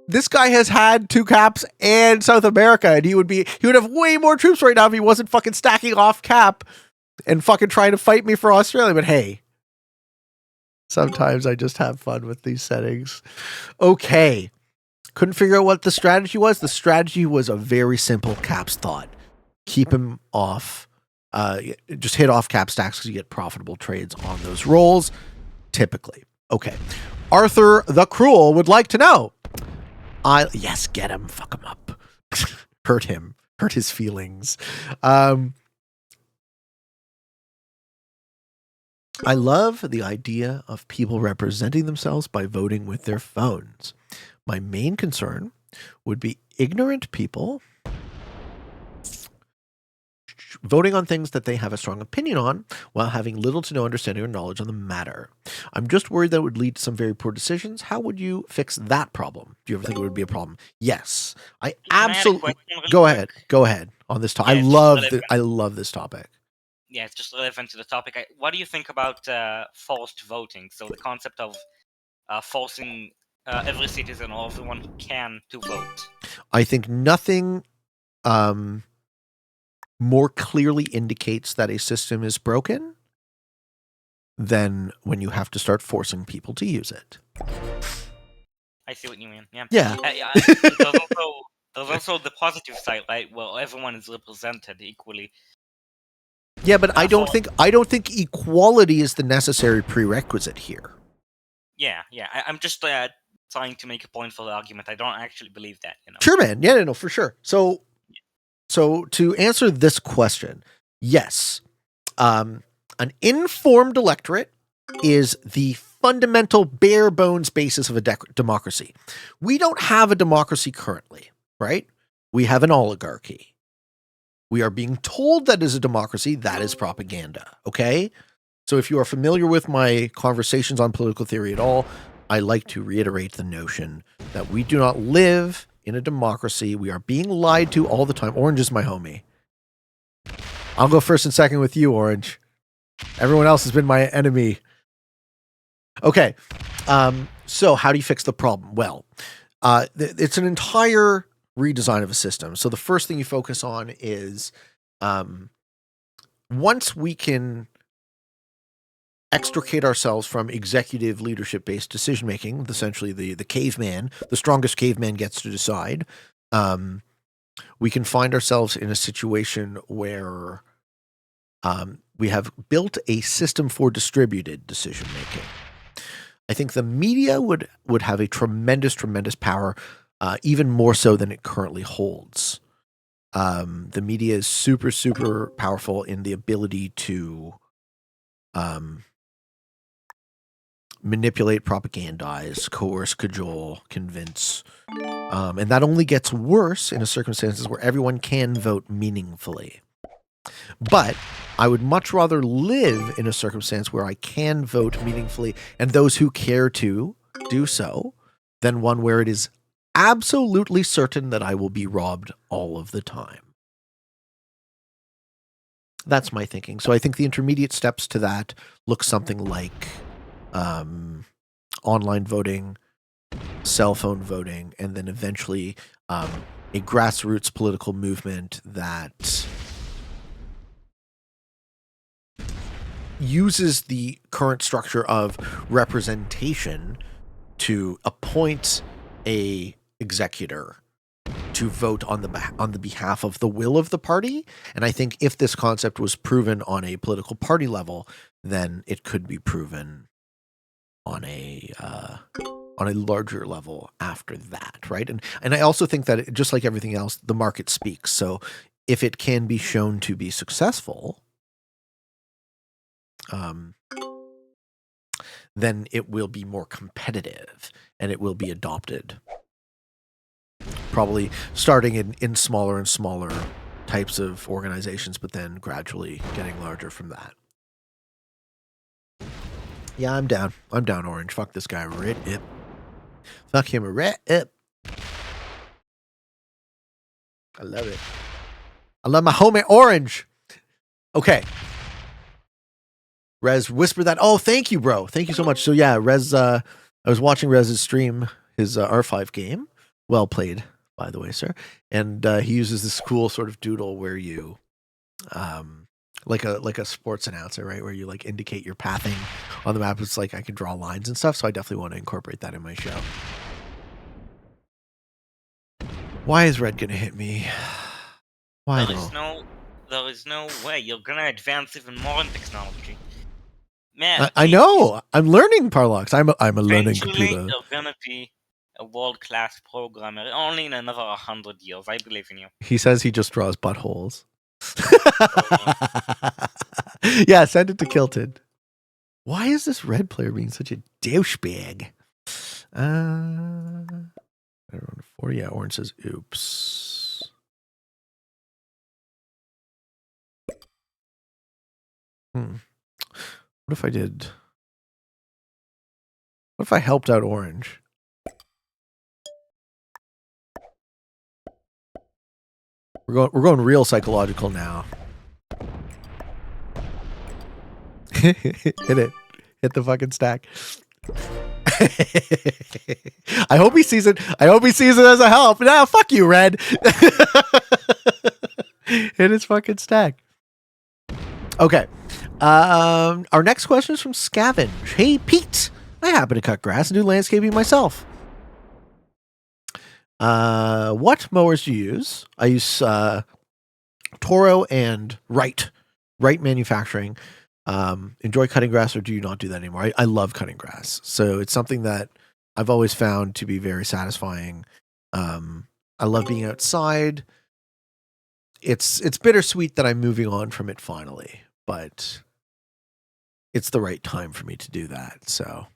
this guy has had 2 caps and South America, and he would have way more troops right now if he wasn't fucking stacking off cap and fucking trying to fight me for Australia. But hey, sometimes I just have fun with these settings. Okay. Couldn't figure out what the strategy was. The strategy was a very simple caps thought. Keep him off. Just hit off cap stacks because you get profitable trades on those rolls, typically. Okay. Arthur the Cruel would like to know. Yes, get him. Fuck him up. Hurt him. Hurt his feelings. I love the idea of people representing themselves by voting with their phones. My main concern would be ignorant people voting on things that they have a strong opinion on while having little to no understanding or knowledge on the matter. I'm just worried that it would lead to some very poor decisions. How would you fix that problem? Do you ever think it would be a problem? Yes. I absolutely... Go ahead on this topic. Yeah, I love this topic. Yeah, it's just relevant to the topic. What do you think about forced voting? So the concept of forcing every citizen or everyone who can to vote. I think nothing more clearly indicates that a system is broken than when you have to start forcing people to use it. I see what you mean. Yeah. There's also the positive side, right? Well, everyone is represented equally. Yeah, but I don't think equality is the necessary prerequisite here. Yeah. I'm just trying to make a point for the argument. I don't actually believe that. You know? Sure, man. Yeah, no, for sure. So to answer this question, yes, an informed electorate is the fundamental bare bones basis of a democracy. We don't have a democracy currently, right? We have an oligarchy. We are being told that is a democracy. That is propaganda. Okay. So if you are familiar with my conversations on political theory at all, I like to reiterate the notion that we do not live in a democracy. We are being lied to all the time. Orange is my homie. I'll go first and second with you, Orange. Everyone else has been my enemy. Okay. So how do you fix the problem? Well, it's an entire redesign of a system. So the first thing you focus on is once we can extricate ourselves from executive leadership-based decision-making, essentially the caveman, the strongest caveman gets to decide, we can find ourselves in a situation where we have built a system for distributed decision making. I think the media would have a tremendous power, even more so than it currently holds. The media is super powerful in the ability to manipulate, propagandize, coerce, cajole, convince. And that only gets worse in circumstances where everyone can vote meaningfully. But I would much rather live in a circumstance where I can vote meaningfully and those who care to do so than one where it is absolutely certain that I will be robbed all of the time. That's my thinking. So I think the intermediate steps to that look something like online voting, cell phone voting, and then eventually a grassroots political movement that uses the current structure of representation to appoint a executor to vote on the behalf of the will of the party. And I think if this concept was proven on a political party level, then it could be proven on a larger level after that, right? And I also think that just like everything else, the market speaks. So if it can be shown to be successful, then it will be more competitive and it will be adopted. Probably starting in smaller and smaller types of organizations, but then gradually getting larger from that. Yeah, I'm down. Orange. Fuck this guy. Rip. Fuck him. Rip. I love it. I love my homie Orange. Okay. Rez, whisper that. Oh, thank you, bro. Thank you so much. So yeah, Rez, I was watching Rez's stream, his R5 game. Well played, by the way, sir. And he uses this cool sort of doodle where you, like a sports announcer, right? Where you like indicate your pathing on the map. It's like I can draw lines and stuff. So I definitely want to incorporate that in my show. Why is Red gonna hit me? Why though? There is no way. You're gonna advance even more in technology. Man, I know. I'm learning Pollux. I'm a learning eventually computer. you're gonna be a world-class programmer. Only in another 100 years. I believe in you. He says he just draws buttholes. Yeah, send it to Kilted. Why is this red player being such a douchebag? 40. Yeah, Orange says, oops. What if I did? What if I helped out Orange? We're going real psychological now. Hit it. Hit the fucking stack. I hope he sees it. I hope he sees it as a help. Nah, fuck you, Red. Hit his fucking stack. Okay. Our next question is from Scavenge. Hey, Pete. I happen to cut grass and do landscaping myself. What mowers do you use? I use Toro and Wright Manufacturing. Enjoy cutting grass, or do you not do that anymore? I love cutting grass. So it's something that I've always found to be very satisfying. I love being outside. It's bittersweet that I'm moving on from it finally, but it's the right time for me to do that. So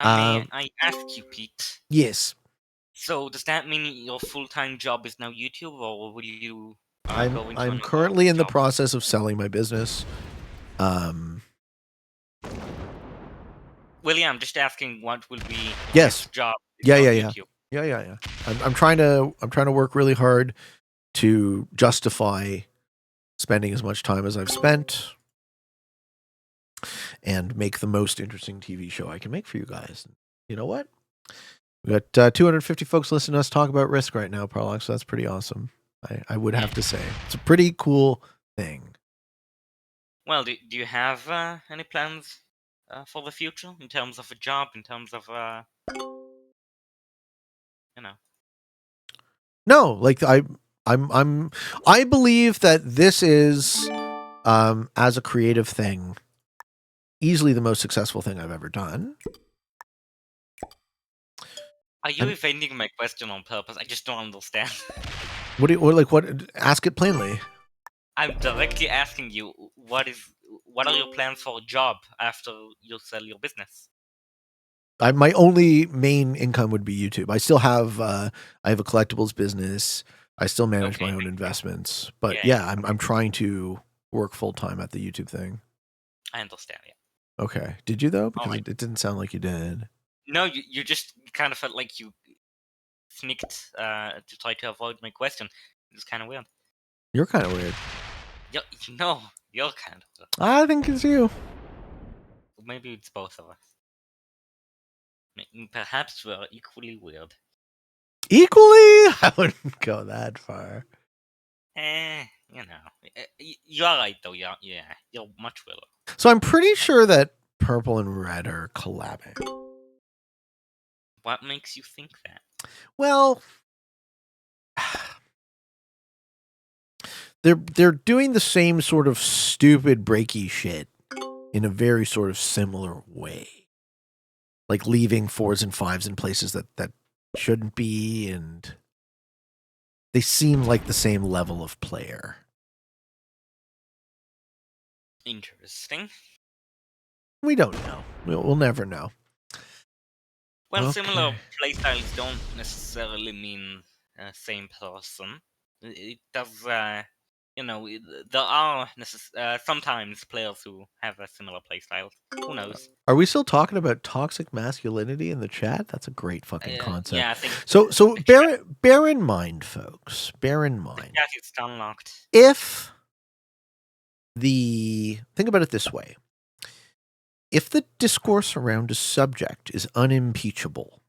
I ask you, Pete. Yes. So does that mean your full-time job is now YouTube, or will you go into I'm another currently in the job? process of selling my business. Well, yeah, I'm just asking what will be your Yes. next job. Yeah. YouTube. Yeah. I'm trying to work really hard to justify spending as much time as I've spent and make the most interesting TV show I can make for you guys. You know what? We got 250 folks listening to us talk about Risk right now, Pollux, so that's pretty awesome. I would have to say. It's a pretty cool thing. Well, do you have any plans for the future in terms of a job, in terms of No, like I believe that this is, as a creative thing, easily the most successful thing I've ever done. Are you evading my question on purpose? I just don't understand. What ask it plainly. I'm directly asking you, what are your plans for a job after you sell your business? My only main income would be YouTube. I still have I have a collectibles business. I still manage my own investments. But yeah, I'm trying to work full time at the YouTube thing. I understand, yeah. Okay. Did you though? Because it didn't sound like you did. No, you just kind of felt like you sneaked to try to avoid my question. It's kind of weird. You're kind of weird. You're kind of weird. I think it's you. Maybe it's both of us. Perhaps we're equally weird. Equally? I wouldn't go that far. You're right though. You're much weirder. So I'm pretty sure that purple and red are collabing. What makes you think that? Well, they're doing the same sort of stupid breaky shit in a very sort of similar way. Like leaving 4s and 5s in places that shouldn't be, and they seem like the same level of player. Interesting. We don't know. We'll never know. Well, similar playstyles don't necessarily mean same person. It does, there are sometimes players who have a similar playstyle. Who knows? Are we still talking about toxic masculinity in the chat? That's a great fucking concept. Yeah, I think so. Bear in mind, folks. Bear in mind. Yeah, it's unlocked. Think about it this way. If the discourse around a subject is unimpeachable,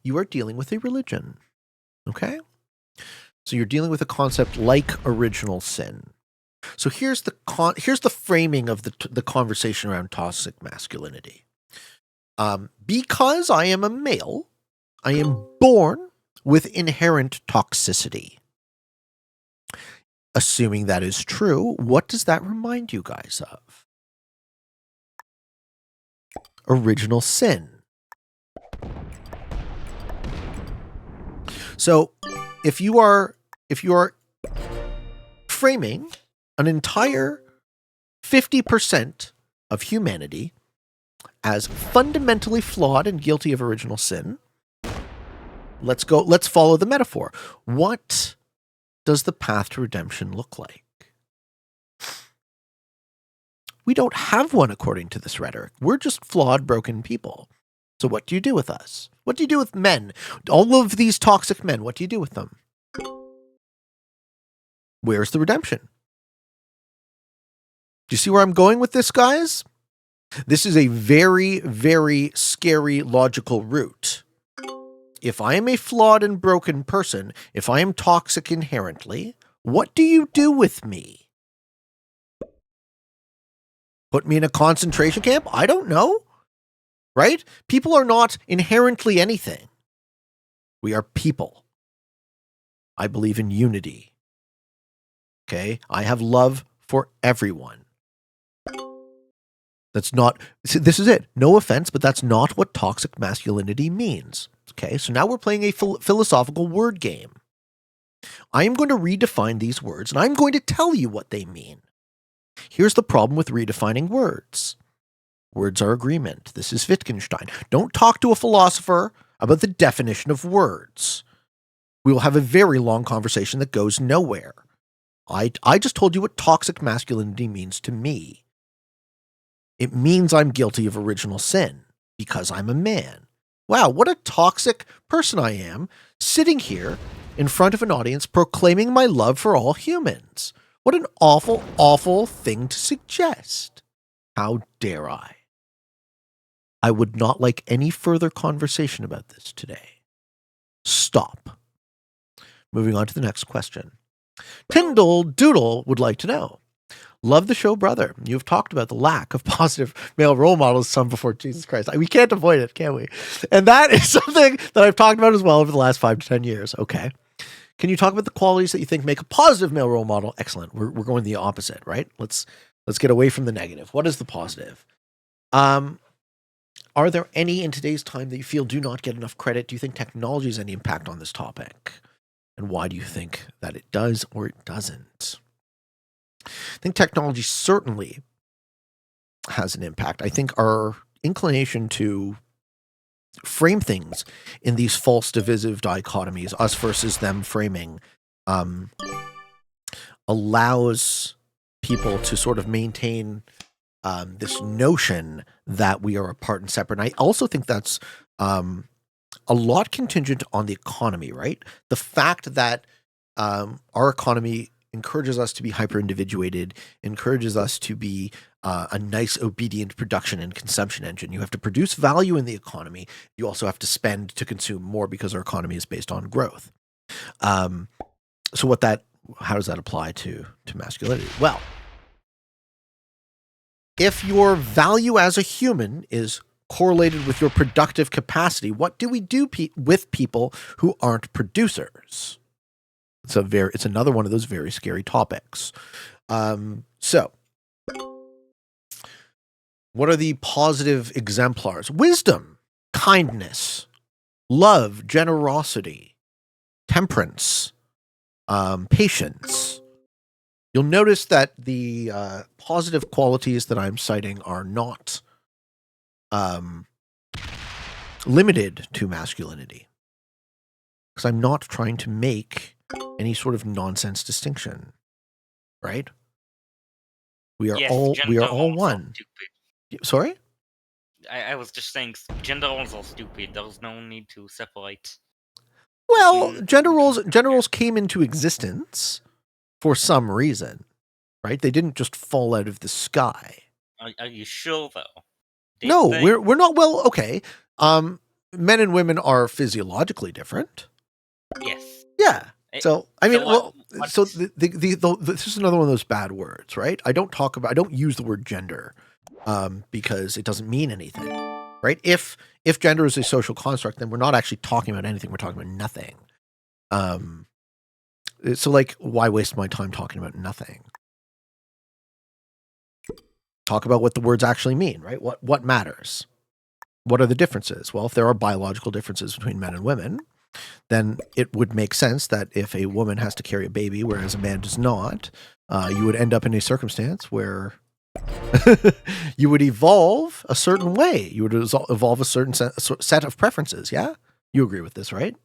you are dealing with a religion. Okay? So you're dealing with a concept like original sin. So here's the framing of the conversation around toxic masculinity. Because I am a male, I am born with inherent toxicity. Assuming that is true, what does that remind you guys of? Original sin. So if you are framing an entire 50% of humanity as fundamentally flawed and guilty of original sin, let's follow the metaphor. What does the path to redemption look like? We don't have one according to this rhetoric. We're just flawed, broken people. So what do you do with us? What do you do with men? All of these toxic men, what do you do with them? Where's the redemption? Do you see where I'm going with this, guys? This is a very, very scary logical route. If I am a flawed and broken person, if I am toxic inherently, what do you do with me? Put me in a concentration camp? I don't know. Right? People are not inherently anything. We are people. I believe in unity. Okay? I have love for everyone. This is it. No offense, but that's not what toxic masculinity means. Okay? So now we're playing a philosophical word game. I am going to redefine these words, and I'm going to tell you what they mean. Here's the problem with redefining words. Words are agreement. This is Wittgenstein. Don't talk to a philosopher about the definition of words. We will have a very long conversation that goes nowhere. I just told you what toxic masculinity means to me. It means I'm guilty of original sin because I'm a man. Wow, what a toxic person I am, sitting here in front of an audience proclaiming my love for all humans. What an awful, awful thing to suggest. How dare I? I would not like any further conversation about this today. Stop. Moving on to the next question. Tyndall Doodle would like to know. Love the show, brother. You've talked about the lack of positive male role models some before Jesus Christ. We can't avoid it, can we? And that is something that I've talked about as well over the last 5 to 10 years. Okay. Can you talk about the qualities that you think make a positive male role model? Excellent. We're going the opposite, right? Let's get away from the negative. What is the positive? Are there any in today's time that you feel do not get enough credit? Do you think technology has any impact on this topic? And why do you think that it does or it doesn't? I think technology certainly has an impact. I think our inclination to frame things in these false divisive dichotomies, us versus them framing, allows people to sort of maintain this notion that we are apart and separate. And I also think that's a lot contingent on the economy, right? The fact that our economy encourages us to be hyper-individuated, encourages us to be a nice, obedient production and consumption engine. You have to produce value in the economy. You also have to spend to consume more because our economy is based on growth. So how does that apply to masculinity? Well, if your value as a human is correlated with your productive capacity, what do we do with people who aren't producers? It's another one of those very scary topics. So what are the positive exemplars? Wisdom, kindness, love, generosity, temperance, patience. You'll notice that the positive qualities that I'm citing are not limited to masculinity, because I'm not trying to make any sort of nonsense distinction, right? We are all one. Sorry? I was just saying gender roles are stupid. There's no need to separate. Well, gender roles came into existence for some reason, right? They didn't just fall out of the sky. Are you sure though? No, we're not. Well, okay. Men and women are physiologically different. Yes. Yeah. So I mean, so this is another one of those bad words, right? I don't use the word gender, because it doesn't mean anything, right? If gender is a social construct, then we're not actually talking about anything. We're talking about nothing. So like, why waste my time talking about nothing? Talk about what the words actually mean, right? What matters? What are the differences? Well, if there are biological differences between men and women, then it would make sense that if a woman has to carry a baby, whereas a man does not, you would end up in a circumstance where you would evolve a certain way. You would evolve a certain set of preferences. Yeah? You agree with this, right?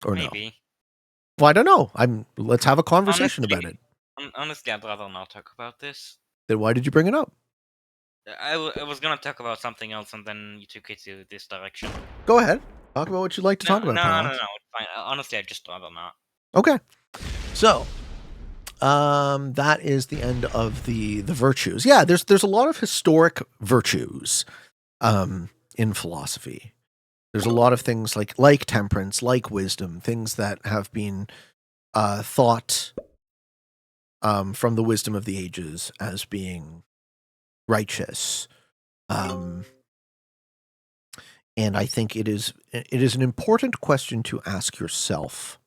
Or maybe. No? Well, I don't know. Let's have a conversation about it. Honestly, I'd rather not talk about this. Then why did you bring it up? I was going to talk about something else, and then you took it to this direction. Go ahead. Talk about what you'd like to talk about. No. It's fine. Honestly, I'd just rather not. Okay. So, that is the end of the virtues. Yeah, there's a lot of historic virtues in philosophy. There's a lot of things like temperance, like wisdom, things that have been thought from the wisdom of the ages as being righteous. And I think it is an important question to ask yourself.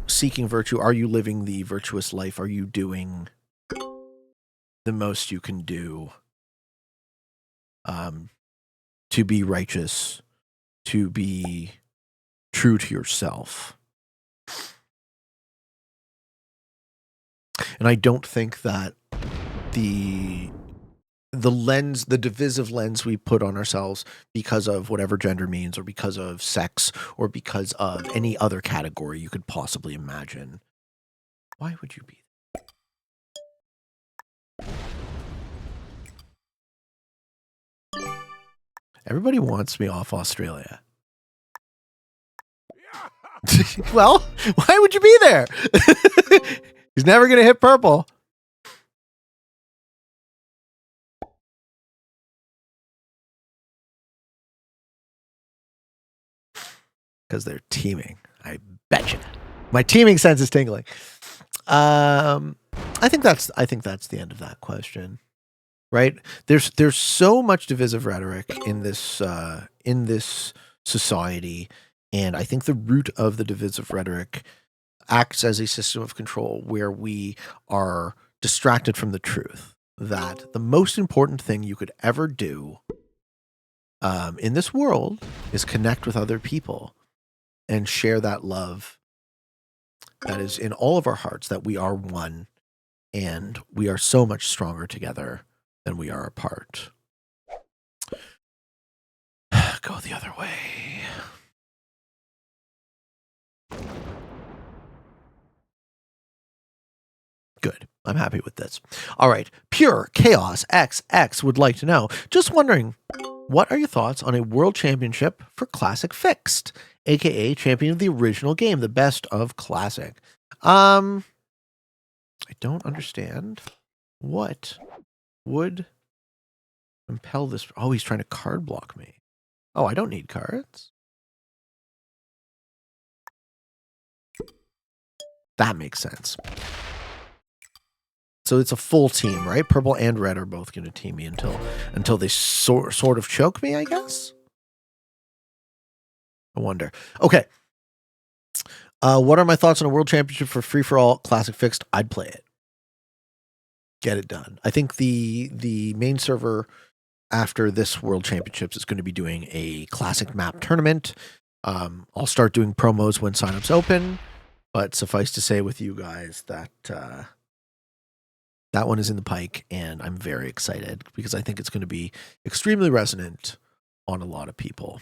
Seeking virtue, are you living the virtuous life? Are you doing the most you can do to be righteous, to be true to yourself? And I don't think that the divisive lens we put on ourselves because of whatever gender means, or because of sex, or because of any other category you could possibly imagine. Why would you be? Everybody wants me off Australia. Well, why would you be there? He's never going to hit purple. Because they're teaming. I betcha. My teaming sense is tingling. I think that's the end of that question. right? There's so much divisive rhetoric in this society, and I think the root of the divisive rhetoric acts as a system of control where we are distracted from the truth that the most important thing you could ever do in this world is connect with other people and share that love that is in all of our hearts, that we are one and we are so much stronger together than we are apart. Go the other way. Good. I'm happy with this. All right. Pure Chaos XX would like to know, just wondering, what are your thoughts on a world championship for Classic Fixed, aka champion of the original game, the best of Classic? I don't understand what would compel this. Oh, he's trying to card block me. Oh, I don't need cards. That makes sense. So it's a full team, right? Purple and red are both going to team me until they sort of choke me, I guess. I wonder. Okay. What are my thoughts on a world championship for free for all Classic Fixed? I'd play it. Get it done. I think the main server after this world championships is going to be doing a classic map tournament. I'll start doing promos when signups open, but suffice to say with you guys that that one is in the pike, and I'm very excited because I think it's going to be extremely resonant on a lot of people.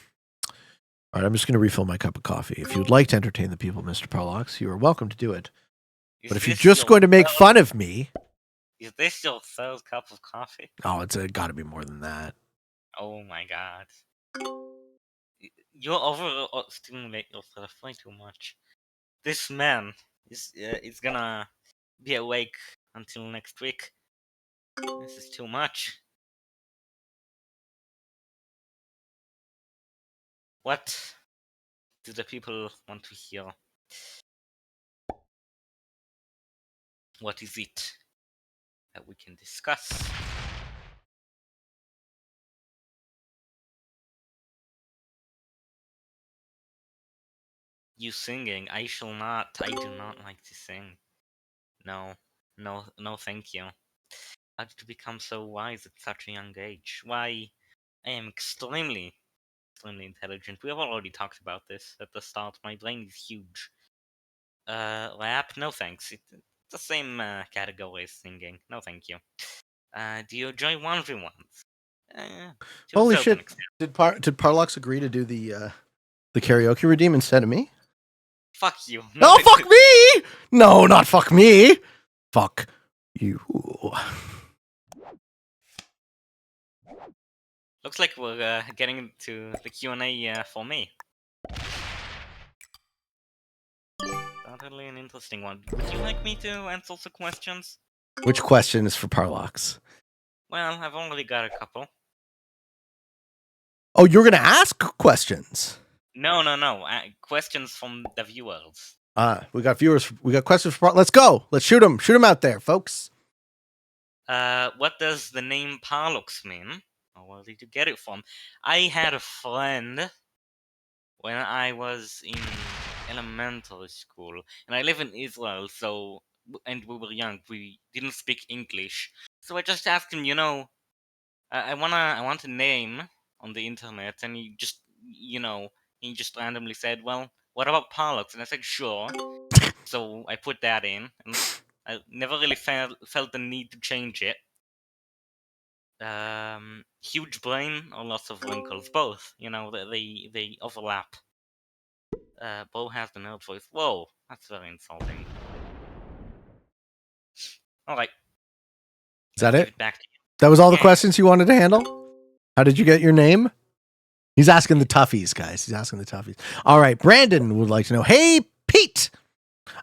All right, I'm just going to refill my cup of coffee. If you'd like to entertain the people, Mr. Pollux, you are welcome to do it. But if you're just going to make fun of me... Is this your third cup of coffee? Oh, it's got to be more than that. Oh my god. You overstimulate yourself way too much. This man is gonna be awake until next week. This is too much. What do the people want to hear? What is it that we can discuss? You singing? I shall not. I do not like to sing. No, thank you. How did you become so wise at such a young age? Why, I am extremely intelligent. We have already talked about this at the start. My brain is huge. Rap? No thanks. It's the same category as singing. No thank you. Do you enjoy 1v1s? Holy shit! Did Pollux agree to do the karaoke redeem instead of me? Fuck you. No, fuck me! No, not fuck me. Fuck you. Looks like we're getting to the Q&A for me. Certainly an interesting one. Would you like me to answer the questions? Which question is for Pollux? Well, I've already got a couple. Oh, you're gonna ask questions? No. Questions from the viewers. We got viewers. We got questions for. Let's go. Let's shoot them. Shoot them out there, folks. What does the name Pollux mean? Or where did you get it from? I had a friend when I was in elementary school, and I live in Israel, and we were young. We didn't speak English, so I just asked him. I want a name on the internet, and he just randomly said, "Well, what about Pollux?" And I said, "Sure." So I put that in, and I never really felt the need to change it. Huge brain or lots of wrinkles? Both. They overlap. Bo has the nerd voice. Whoa, that's very insulting. All right. Is that it? Back to you. That was all the questions you wanted to handle? How did you get your name? He's asking the toughies, guys. He's asking the toughies. All right. Brandon would like to know, hey, Pete,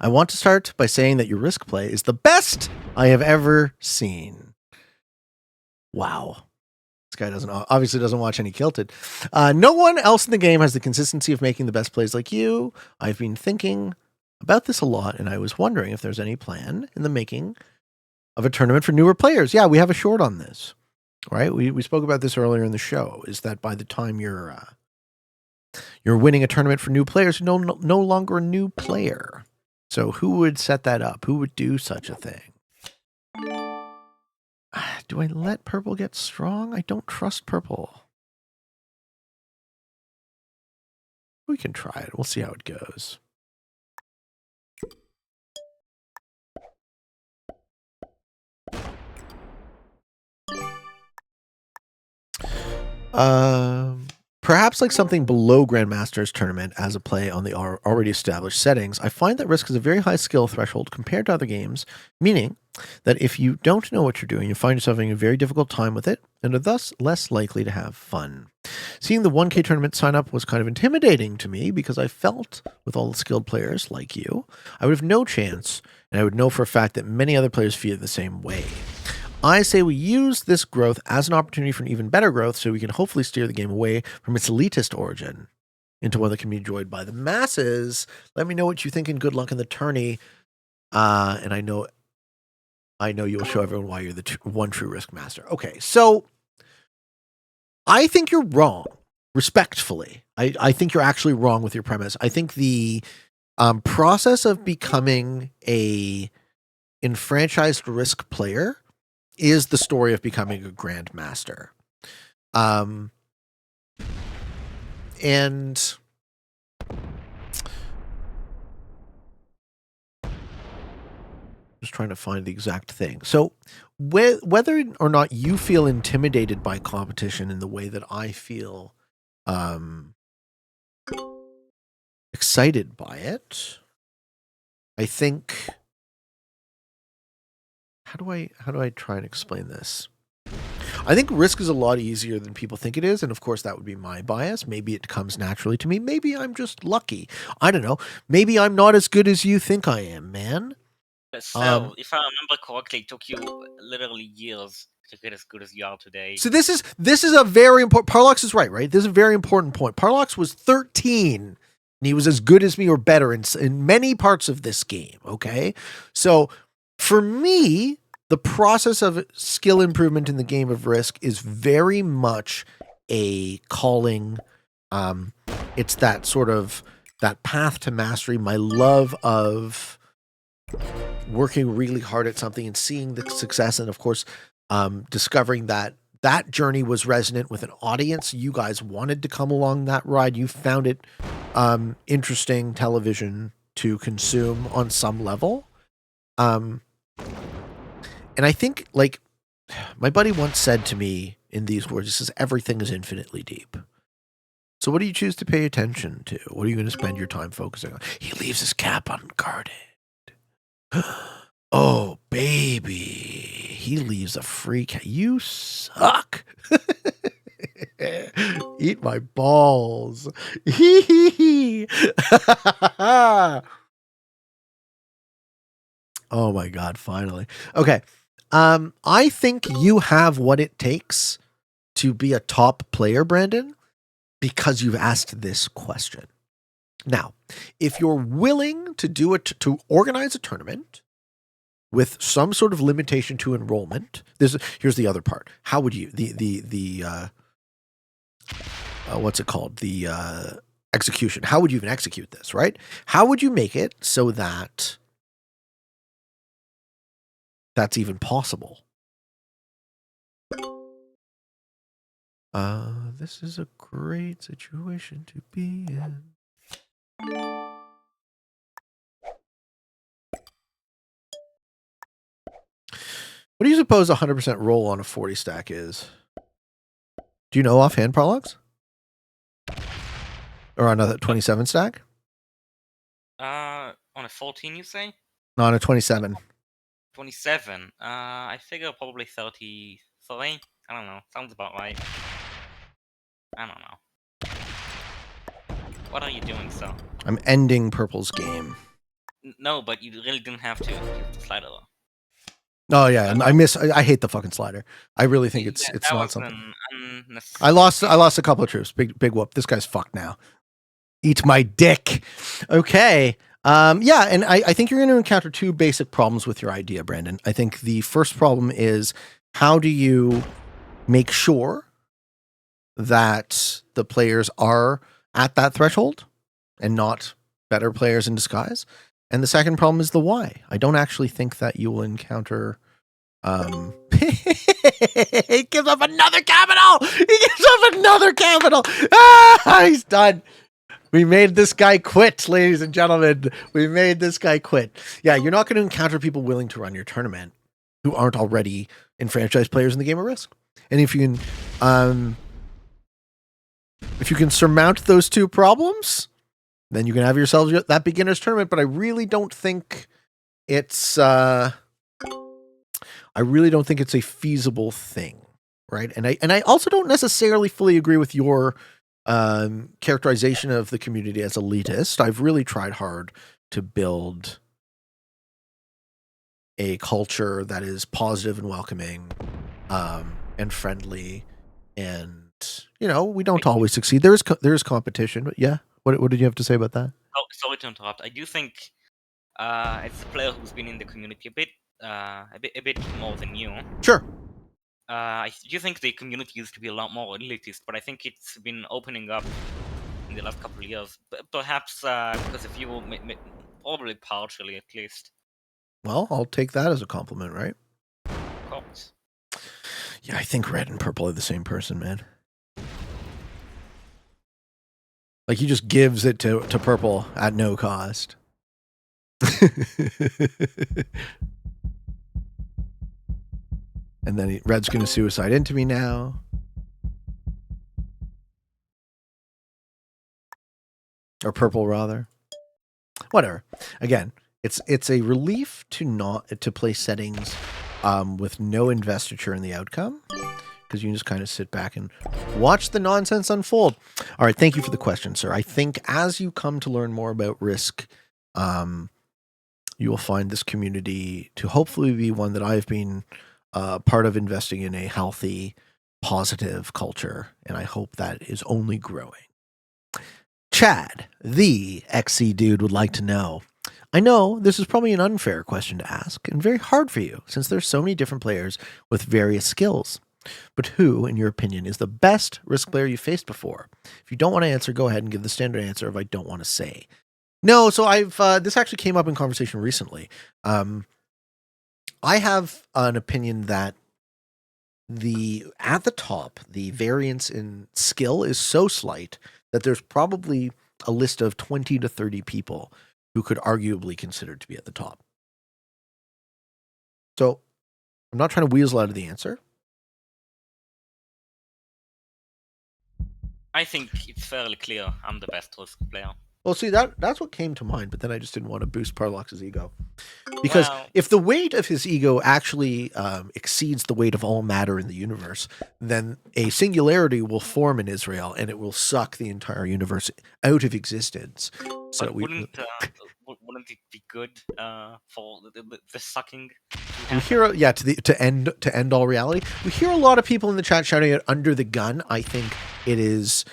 I want to start by saying that your risk play is the best I have ever seen. Wow. This guy obviously doesn't watch any Kilted. No one else in the game has the consistency of making the best plays like you. I've been thinking about this a lot, and I was wondering if there's any plan in the making of a tournament for newer players. Yeah, we have a short on this. right? We spoke about this earlier in the show, is that by the time you're winning a tournament for new players, you're no longer a new player. So who would set that up? Who would do such a thing? Do I let purple get strong? I don't trust purple. We can try it. We'll see how it goes. Perhaps like something below Grandmaster's tournament as a play on the already established settings, I find that Risk has a very high skill threshold compared to other games, meaning that if you don't know what you're doing, you find yourself having a very difficult time with it and are thus less likely to have fun. Seeing the 1K tournament sign up was kind of intimidating to me because I felt with all the skilled players like you, I would have no chance, and I would know for a fact that many other players feel the same way. I say we use this growth as an opportunity for an even better growth so we can hopefully steer the game away from its elitist origin into one that can be enjoyed by the masses. Let me know what you think and good luck in the tourney. And I know you will show everyone why you're the one true Risk master. Okay, so I think you're wrong, respectfully. I think you're actually wrong with your premise. I think the process of becoming a enfranchised Risk player is the story of becoming a grandmaster. And just trying to find the exact thing. So whether or not you feel intimidated by competition in the way that I feel excited by it, I think... How do I try and explain this? I think Risk is a lot easier than people think it is, and of course that would be my bias. Maybe it comes naturally to me. Maybe I'm just lucky. I don't know. Maybe I'm not as good as you think I am, man. So, if I remember correctly, it took you literally years to get as good as you are today. So this is a very important... Pollux is right? This is a very important point. Pollux was 13, and he was as good as me or better in many parts of this game, okay? So for me... the process of skill improvement in the game of Risk is very much a calling. It's that sort of that path to mastery, my love of working really hard at something and seeing the success. And of course, discovering that journey was resonant with an audience. You guys wanted to come along that ride. You found it interesting television to consume on some level. And I think, like, my buddy once said to me in these words, he says, everything is infinitely deep. So what do you choose to pay attention to? What are you going to spend your time focusing on? He leaves his cap unguarded. Oh, baby. He leaves a free cap. You suck. Eat my balls. Hee hee hee. Oh my God, finally. Okay. I think you have what it takes to be a top player, Brandon, because you've asked this question. Now, if you're willing to do it, to organize a tournament with some sort of limitation to enrollment, here's the other part. How would you, what's it called? The execution. How would you even execute this, right? How would you make it so that that's even possible? This is a great situation to be in. What do you suppose 100% roll on a 40 stack is? Do you know offhand, Pollux? Or on a 27 stack? On a 14, you say? No, on a 27. 27. I figure probably 33. I don't know. Sounds about right. I don't know. What are you doing, so? I'm ending Purple's game. No, but you really didn't have to use the slider, though. Oh yeah, I hate the fucking slider. I really think it's not something. I lost a couple of troops. Big whoop. This guy's fucked now. Eat my dick. Okay. Yeah, and I think you're going to encounter two basic problems with your idea, Brandon. I think the first problem is how do you make sure that the players are at that threshold and not better players in disguise. And the second problem is the why. I don't actually think that you will encounter. He gives up another capital. He gives up another capital. He's done. We made this guy quit, ladies and gentlemen. We made this guy quit. Yeah, you're not going to encounter people willing to run your tournament who aren't already enfranchised players in the game of Risk. And if you can surmount those two problems, then you can have yourselves that beginner's tournament. But I really don't think it's a feasible thing, right? And I also don't necessarily fully agree with your characterization of the community as elitist. I've really tried hard to build a culture that is positive and welcoming, and friendly, and we don't always succeed. There is competition, but yeah. What did you have to say about that? Oh, sorry to interrupt. I do think, as a player who's been in the community a bit more than you. Sure. I do think the community used to be a lot more elitist, but I think it's been opening up in the last couple of years. Perhaps because of you, probably partially at least. Well, I'll take that as a compliment, right? Of course. Yeah, I think red and purple are the same person, man. Like, he just gives it to purple at no cost. And then red's going to suicide into me now. Or purple, rather. Whatever. Again, it's a relief to play settings with no investiture in the outcome, because you can just kind of sit back and watch the nonsense unfold. All right, thank you for the question, sir. I think as you come to learn more about Risk, you will find this community to hopefully be one that I've been part of investing in a healthy, positive culture, and I hope that is only growing. Chad, the XC dude, would like to know, I know this is probably an unfair question to ask and very hard for you since there's so many different players with various skills. But who, in your opinion, is the best Risk player you faced before? If you don't want to answer, go ahead and give the standard answer of I don't want to say. No, so I've this actually came up in conversation recently. I have an opinion that at the top, the variance in skill is so slight that there's probably a list of 20 to 30 people who could arguably consider to be at the top. So I'm not trying to weasel out of the answer. I think it's fairly clear I'm the best Risk player. Well, see, that's what came to mind, but then I just didn't want to boost Pollux's ego. Because if the weight of his ego actually exceeds the weight of all matter in the universe, then a singularity will form in Israel, and it will suck the entire universe out of existence. So wouldn't it be good for the sucking? We hear, to end all reality. We hear a lot of people in the chat shouting out "under the gun." I think it is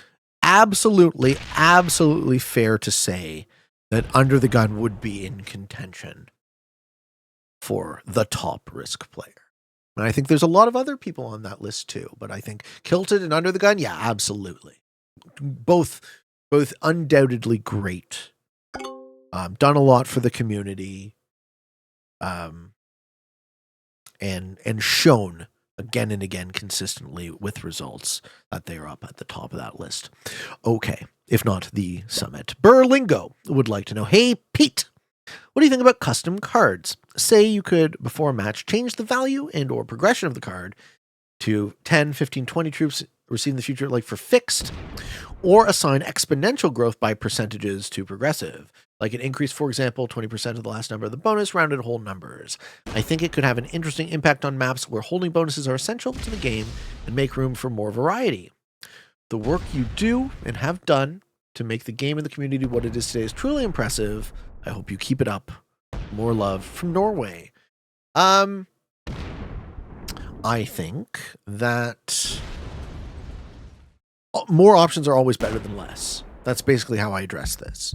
absolutely fair to say that Under the Gun would be in contention for the top Risk player. And I think there's a lot of other people on that list too, but I think Kilted and Under the Gun, yeah, absolutely. Both undoubtedly great. Done a lot for the community. And shown again and again consistently with results that they are up at the top of that list. Okay, if not the summit. Berlingo would like to know, hey, Pete, what do you think about custom cards? Say you could, before a match, change the value and or progression of the card to 10, 15, 20 troops receiving the future like for fixed, or assign exponential growth by percentages to progressive. Like an increase, for example, 20% of the last number of the bonus, rounded whole numbers. I think it could have an interesting impact on maps where holding bonuses are essential to the game and make room for more variety. The work you do and have done to make the game and the community what it is today is truly impressive. I hope you keep it up. More love from Norway. I think that more options are always better than less. That's basically how I address this.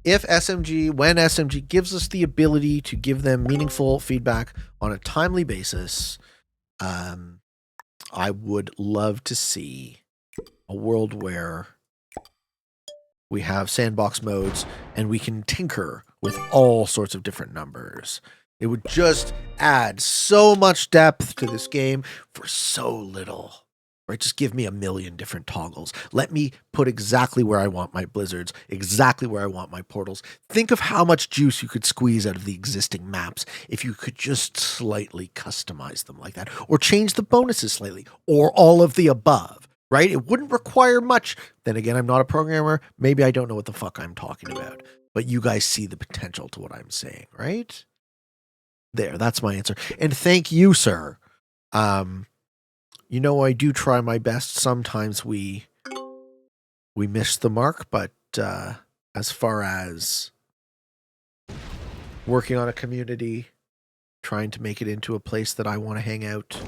When SMG gives us the ability to give them meaningful feedback on a timely basis, I would love to see a world where we have sandbox modes and we can tinker with all sorts of different numbers. It would just add so much depth to this game for so little. Right? Just give me a million different toggles. Let me put exactly where I want my blizzards, exactly where I want my portals. Think of how much juice you could squeeze out of the existing maps if you could just slightly customize them like that, or change the bonuses slightly, or all of the above. Right? It wouldn't require much. Then again, I'm not a programmer. Maybe I don't know what the fuck I'm talking about. But you guys see the potential to what I'm saying, right? There, that's my answer. And thank you, sir. You know, I do try my best. Sometimes we miss the mark, but as far as working on a community, trying to make it into a place that I want to hang out,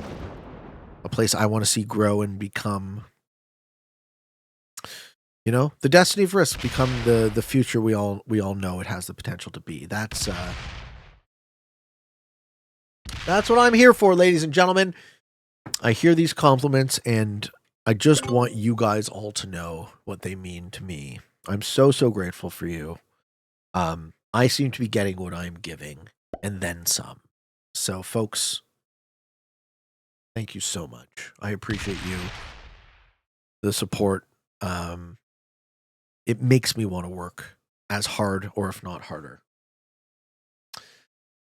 a place I want to see grow and become, you know, the destiny of risk, become the future we all know it has the potential to be. That's what I'm here for, ladies and gentlemen. I hear these compliments and I just want you guys all to know what they mean to me. I'm so grateful for you. I seem to be getting what I'm giving and then some. So folks, thank you so much. I appreciate you. The support. It makes me want to work as hard or if not harder.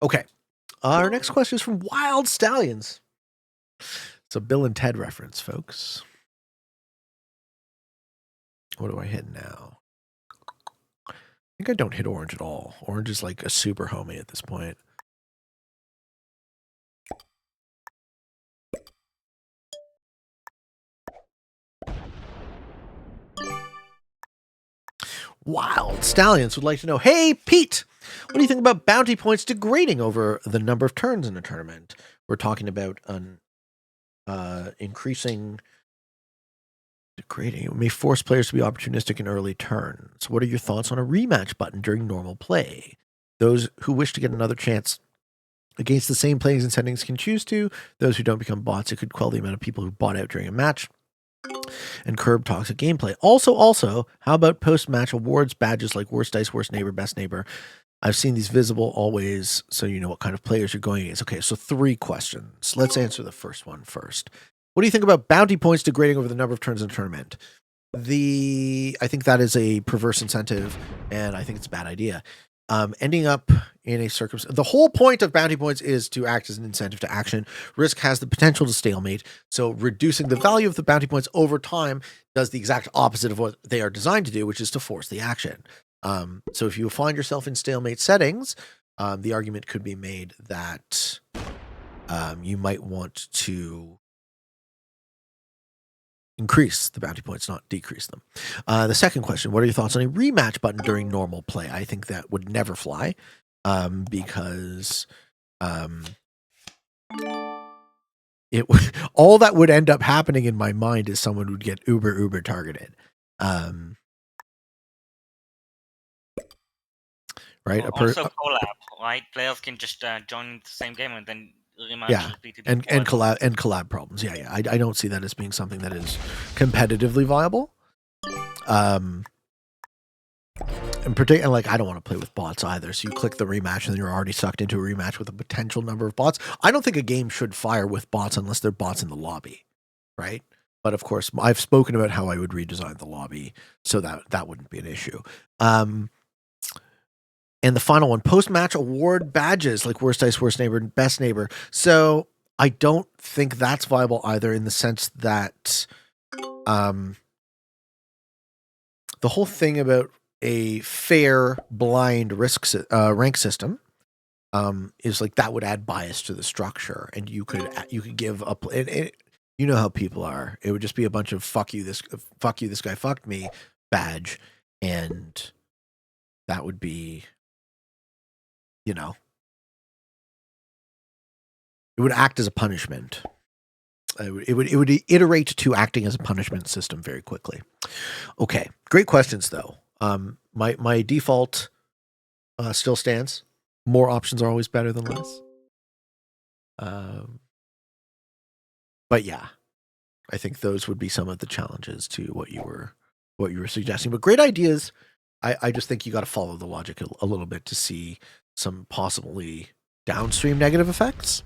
Okay. Our next question is from Wild Stallions. It's a Bill and Ted reference, folks. What do I hit now? I think I don't hit orange at all. Orange is like a super homie at this point. Wild Stallions would like to know, hey, Pete, what do you think about bounty points degrading over the number of turns in a tournament? We're talking about an increasing degrading. It may force players to be opportunistic in early turns. What are your thoughts on a rematch button during normal play? Those who wish to get another chance against the same players and settings can choose to. Those who don't become bots, it could quell the amount of people who bought out during a match and curb toxic gameplay. Also, how about post-match awards badges like worst dice, worst neighbor, best neighbor? I've seen these visible always, so you know what kind of players you're going against. Okay, so 3 questions. Let's answer the first one first. What do you think about bounty points degrading over the number of turns in a tournament? I think that is a perverse incentive, and I think it's a bad idea. Ending up in a circumstance. The whole point of bounty points is to act as an incentive to action. Risk has the potential to stalemate, so reducing the value of the bounty points over time does the exact opposite of what they are designed to do, which is to force the action. So if you find yourself in stalemate settings, the argument could be made that you might want to increase the bounty points, not decrease them. The second question, what are your thoughts on a rematch button during normal play? I think that would never fly because all that would end up happening in my mind is someone would get uber targeted. Right? Also collab, right? Players can just join the same game and then rematch. Yeah, and collab problems. Yeah. I don't see that as being something that is competitively viable. In particular, like I don't want to play with bots either. So you click the rematch and then you're already sucked into a rematch with a potential number of bots. I don't think a game should fire with bots unless they're bots in the lobby, right? But of course, I've spoken about how I would redesign the lobby so that wouldn't be an issue. And the final one, post-match award badges like worst dice, worst neighbor, and best neighbor. So I don't think that's viable either in the sense that the whole thing about a fair blind rank system is like that would add bias to the structure, and you could give up. You know how people are. It would just be a bunch of fuck you, this guy fucked me badge, and that would be. You know, it would act as a punishment. It would iterate to acting as a punishment system very quickly. Okay, great questions though. My default still stands. More options are always better than less. But yeah, I think those would be some of the challenges to what you were suggesting. But great ideas. I just think you got to follow the logic a little bit to see some possibly downstream negative effects.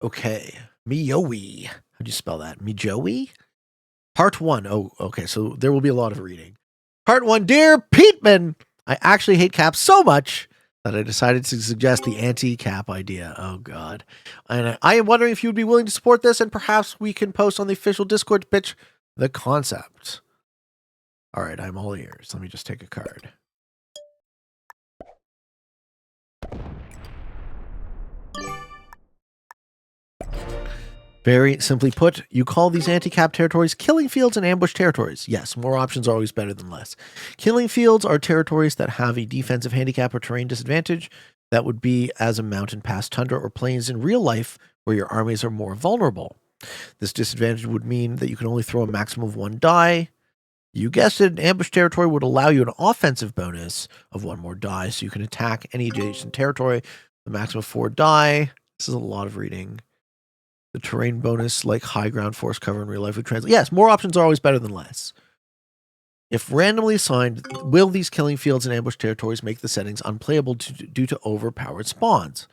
Okay. Miyowi. How'd you spell that? Mijowi? Part 1. Oh, okay. So there will be a lot of reading. Part 1. Dear Peteman, I actually hate caps so much that I decided to suggest the anti-cap idea. Oh, God. And I am wondering if you would be willing to support this, and perhaps we can post on the official Discord to pitch the concept. All right, I'm all ears. Let me just take a card. Very simply put, you call these anti-cap territories killing fields and ambush territories. Yes, more options are always better than less. Killing fields are territories that have a defensive handicap or terrain disadvantage. That would be as a mountain pass, tundra, or plains in real life where your armies are more vulnerable. This disadvantage would mean that you can only throw a maximum of 1 die. You guessed it, an ambush territory would allow you an offensive bonus of 1 more die, so you can attack any adjacent territory with a maximum of 4 die. This is a lot of reading. The terrain bonus, like high ground force cover in real life, would translate. Yes, more options are always better than less. If randomly assigned, will these killing fields and ambush territories make the settings unplayable due to overpowered spawns?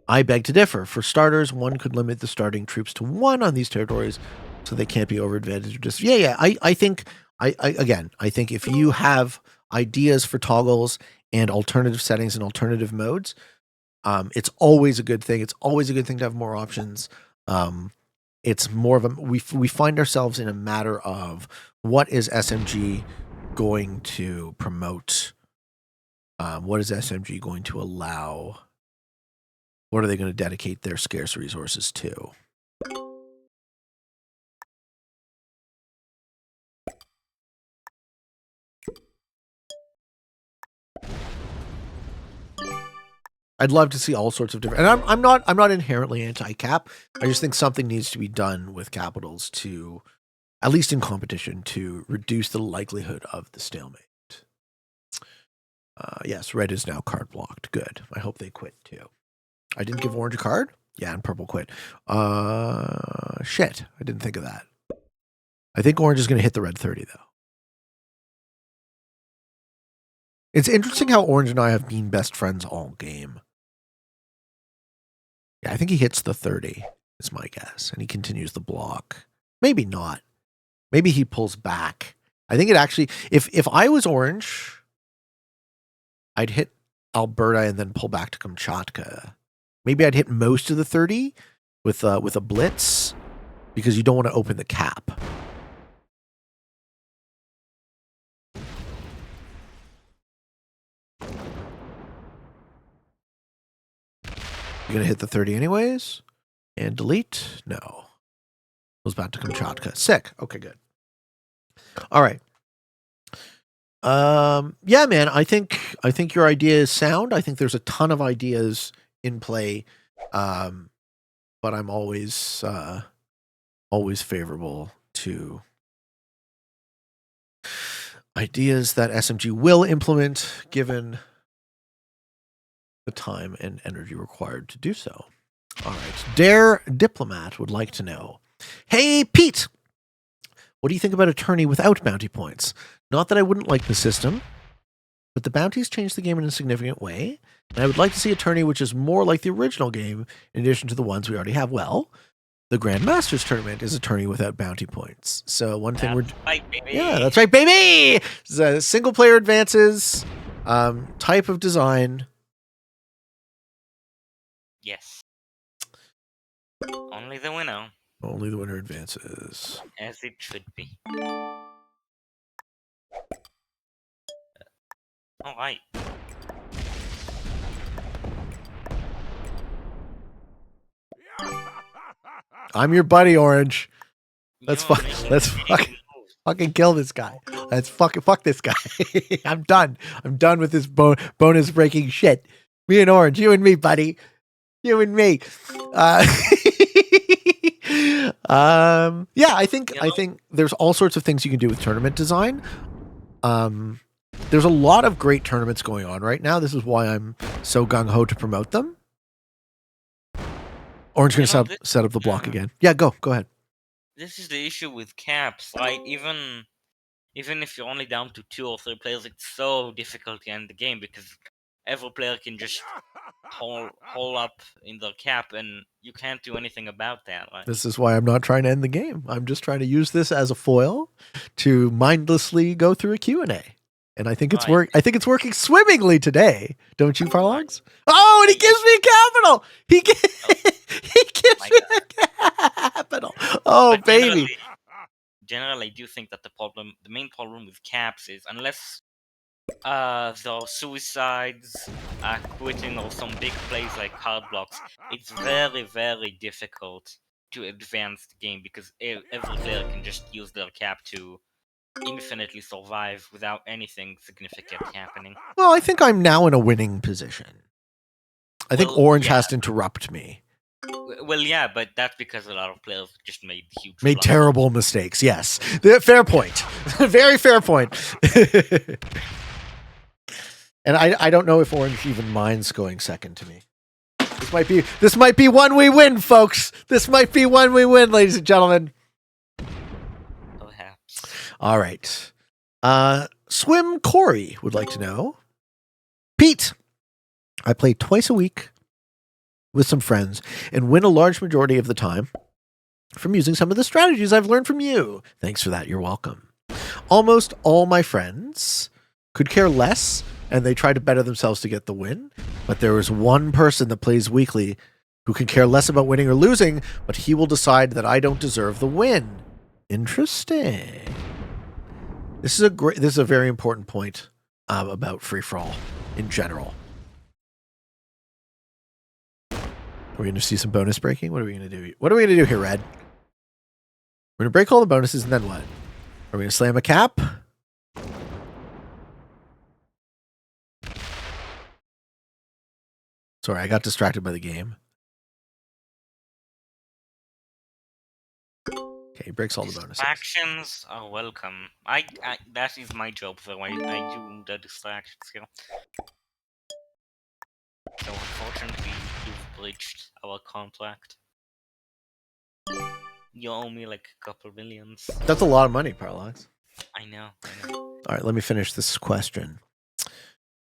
I beg to differ. For starters, one could limit the starting troops to 1 on these territories, so they can't be over advantaged or just. Yeah. I think if you have ideas for toggles and alternative settings and alternative modes, it's always a good thing. It's always a good thing to have more options. It's more of a we find ourselves in a matter of what is SMG going to promote? What is SMG going to allow? What are they going to dedicate their scarce resources to? I'd love to see all sorts of different, and I'm not inherently anti-cap. I just think something needs to be done with capitals to, at least in competition, to reduce the likelihood of the stalemate. Yes, red is now card blocked. Good. I hope they quit too. I didn't give orange a card? Yeah, and purple quit. Shit. I didn't think of that. I think orange is going to hit the red 30 though. It's interesting how orange and I have been best friends all game. Yeah, I think he hits the 30, is my guess. And he continues the block. Maybe not. Maybe he pulls back. I think it actually, if I was orange, I'd hit Alberta and then pull back to Kamchatka. Maybe I'd hit most of the 30 with a blitz because you don't want to open the cap. You're going to hit the 30 anyways? And delete? No. Goes back to Kamchatka. Sick. Okay, good. All right. Yeah, man, I think your idea is sound. I think there's a ton of ideas in play. But I'm always favorable to ideas that SMG will implement given the time and energy required to do so. All right. Dare Diplomat would like to know, hey, Pete, what do you think about a tourney without bounty points? Not that I wouldn't like the system, but the bounties change the game in a significant way, and I would like to see a tourney which is more like the original game in addition to the ones we already have. Well, the Grand Masters tournament is a tourney without bounty points. So one thing yeah, that's right, baby. It's single player advances, type of design. Yes. Only the winner. Only the winner advances. As it should be. All right. I'm your buddy, Orange. Let's fucking kill this guy. Let's fuck this guy. I'm done. I'm done with this bonus breaking shit. Me and Orange, you and me, buddy. You and me. Yeah, I think there's all sorts of things you can do with tournament design. There's a lot of great tournaments going on right now. This is why I'm so gung-ho to promote them. Orange going to set up the block again. Yeah, go ahead. this is the issue with caps, right? Even if you're only down to 2 or 3 players, it's so difficult to end the game because every player can just hole up in their cap, and you can't do anything about that. Right? This is why I'm not trying to end the game. I'm just trying to use this as a foil to mindlessly go through a Q&A. And I think it's Right. I think it's working swimmingly today. Don't you, Pollux? Oh, and he gives me a capital. He gives My me a capital. Oh, But baby. generally, I do think that the main problem with caps is unless there are suicides, quitting, or some big plays like card blocks, it's very, very difficult to advance the game because every player can just use their cap to infinitely survive without anything significant happening. Well, I think I'm now in a winning position. I think Well, Orange yeah. has to interrupt me. Well, yeah, but that's because a lot of players just made huge Made blunders. terrible mistakes. Yes. Fair point. Very fair point. And I don't know if Orange even minds going second to me. This might be one we win, folks. This might be one we win, ladies and gentlemen. Perhaps. All right. Swim Corey would like to know. Pete, I play twice a week with some friends and win a large majority of the time from using some of the strategies I've learned from you. Thanks for that. You're welcome. Almost all my friends could care less, and they try to better themselves to get the win. But there is one person that plays weekly who can care less about winning or losing, but he will decide that I don't deserve the win. Interesting. This is a very important point about free-for-all in general. Are we going to see some bonus breaking? What are we going to do? What are we going to do here, Red? We're going to break all the bonuses, and then what? Are we going to slam a cap? Sorry, I got distracted by the game. Okay, he breaks all the bonuses. Distractions are welcome. That is my job, though. I do the distractions here. So unfortunately, you've breached our contract. You owe me like a couple millions. That's a lot of money, Pollux. I know. All right, let me finish this question.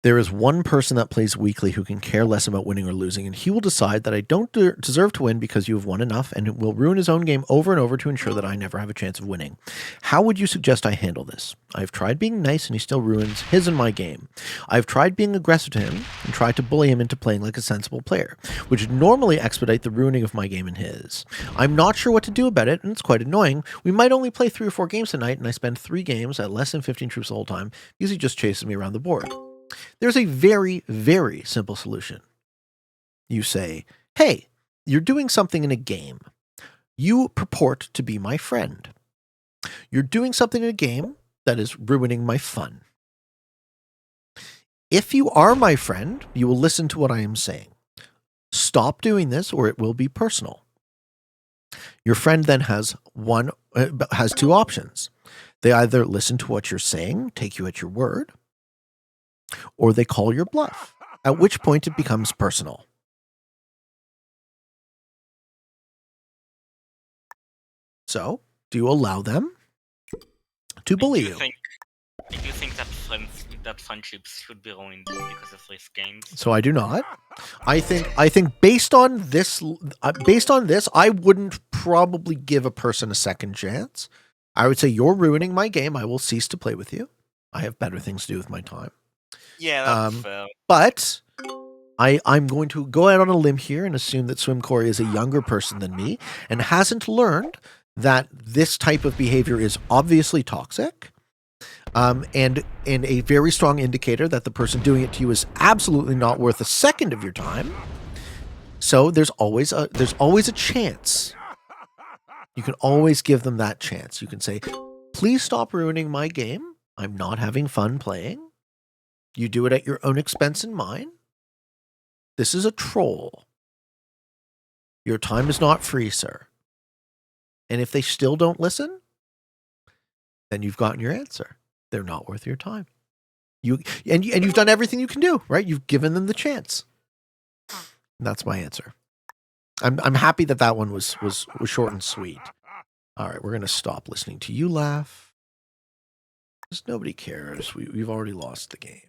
There is one person that plays weekly who can care less about winning or losing, and he will decide that I don't deserve to win because you have won enough, and will ruin his own game over and over to ensure that I never have a chance of winning. How would you suggest I handle this? I've tried being nice, and he still ruins his and my game. I've tried being aggressive to him and tried to bully him into playing like a sensible player, which would normally expedite the ruining of my game and his. I'm not sure what to do about it, and it's quite annoying. We might only play 3 or 4 games tonight, and I spend 3 games at less than 15 troops the whole time because he just chases me around the board. There's a very, very simple solution. You say, hey, you're doing something in a game. You purport to be my friend. You're doing something in a game that is ruining my fun. If you are my friend, you will listen to what I am saying. Stop doing this or it will be personal. Your friend then has 2 options. They either listen to what you're saying, take you at your word, or they call your bluff, at which point it becomes personal. So, do you allow them to bully you? I do think that friendships should be ruined because of these games. So I do not. I think based on this, I wouldn't probably give a person a second chance. I would say you're ruining my game. I will cease to play with you. I have better things to do with my time. Yeah, that's fair. But I'm going to go out on a limb here and assume that Swim Corey is a younger person than me and hasn't learned that this type of behavior is obviously toxic, and a very strong indicator that the person doing it to you is absolutely not worth a second of your time. So there's always a chance. You can always give them that chance. You can say, please stop ruining my game. I'm not having fun playing. You do it at your own expense and mine. This is a troll. Your time is not free, sir. And if they still don't listen, then you've gotten your answer. They're not worth your time. You've done everything you can do, right? You've given them the chance. And that's my answer. I'm happy that one was short and sweet. All right, we're going to stop listening to you laugh. Because nobody cares. We've already lost the game.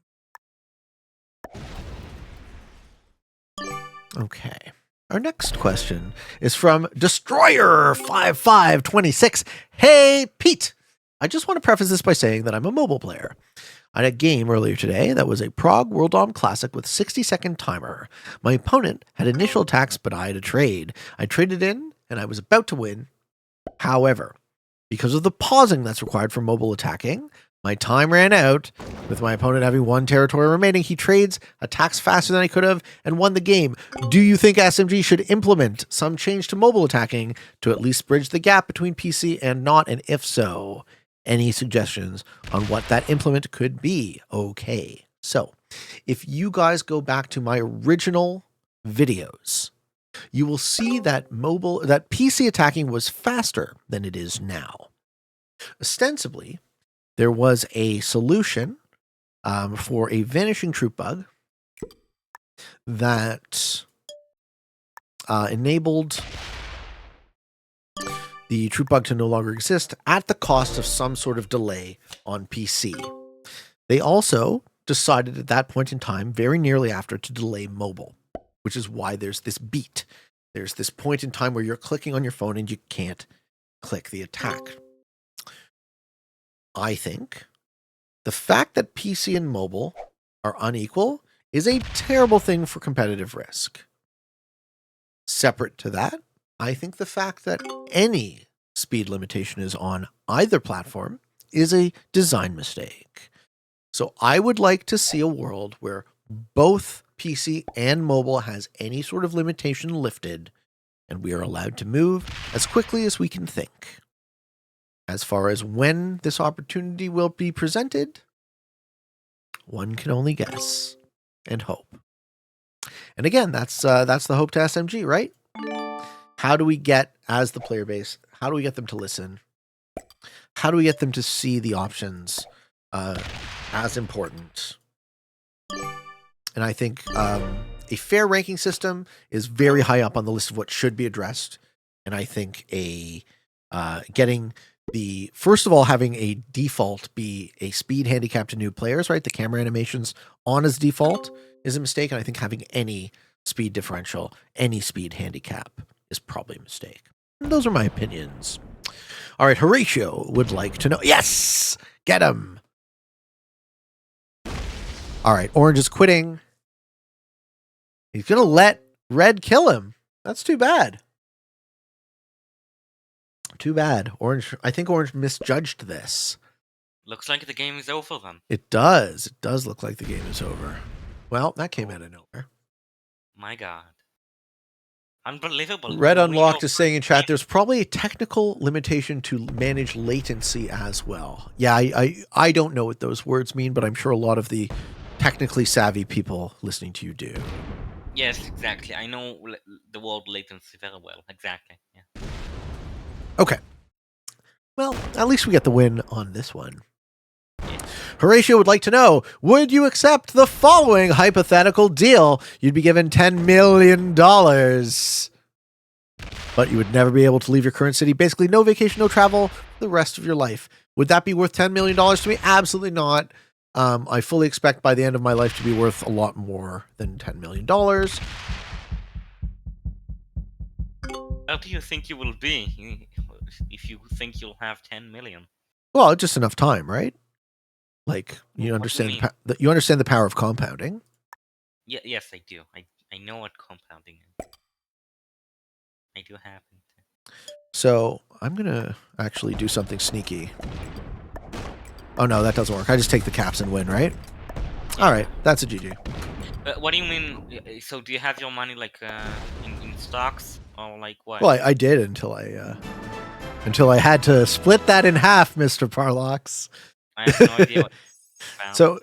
Okay. Our next question is from Destroyer5526. Hey, Pete. I just want to preface this by saying that I'm a mobile player. I had a game earlier today that was a Prague World Dom Classic with 60-second timer. My opponent had initial attacks, but I had a trade. I traded in, and I was about to win. However, because of the pausing that's required for mobile attacking, my time ran out. With my opponent having 1 territory remaining, he trades, attacks faster than I could have, and won the game. Do you think SMG should implement some change to mobile attacking to at least bridge the gap between PC and not? And if so, any suggestions on what that implement could be? Okay, so if you guys go back to my original videos, you will see that PC attacking was faster than it is now. Ostensibly, there was a solution for a vanishing troop bug that enabled the troop bug to no longer exist at the cost of some sort of delay on PC. They also decided at that point in time, very nearly after, to delay mobile, which is why there's this beat. There's this point in time where you're clicking on your phone and you can't click the attack. I think the fact that PC and mobile are unequal is a terrible thing for competitive risk. Separate to that, I think the fact that any speed limitation is on either platform is a design mistake. So I would like to see a world where both PC and mobile has any sort of limitation lifted, and we are allowed to move as quickly as we can think. As far as when this opportunity will be presented, one can only guess and hope. And again, that's the hope to SMG, right? How do we get, as the player base, how do we get them to listen? How do we get them to see the options as important? And I think a fair ranking system is very high up on the list of what should be addressed. And I think getting first of all, having a default be a speed handicap to new players, right? The camera animations on as default is a mistake. And I think having any speed differential, any speed handicap is probably a mistake. And those are my opinions. All right, Horatio would like to know. Yes! Get him! All right, Orange is quitting. He's going to let Red kill him. That's too bad. Too bad. I think Orange misjudged this. Looks like the game is over then. It does. It does look like the game is over. Well, that came out of nowhere. My God. Unbelievable. Red Unlocked is saying in chat, there's probably a technical limitation to manage latency as well. Yeah, I don't know what those words mean, but I'm sure a lot of the technically savvy people listening to you do. Yes, exactly. I know the word latency very well. Exactly. Yeah. Okay. Well, at least we get the win on this one. Horatio would like to know, would you accept the following hypothetical deal? You'd be given $10 million, but you would never be able to leave your current city. Basically, no vacation, no travel the rest of your life. Would that be worth $10 million to me? Absolutely not. I fully expect by the end of my life to be worth a lot more than $10 million. How do you think you will be if you think you'll have 10 million? Well, just enough time, right? Like, you understand the power of compounding. Yeah, yes, I do. I know what compounding is. I do have it. So I'm gonna actually do something sneaky. Oh no, that doesn't work. I just take the caps and win, right? All right, that's a GG. What do you mean? So do you have your money like in stocks or like what? Well, I did until I had to split that in half, Mr. Pollux. I have no idea what.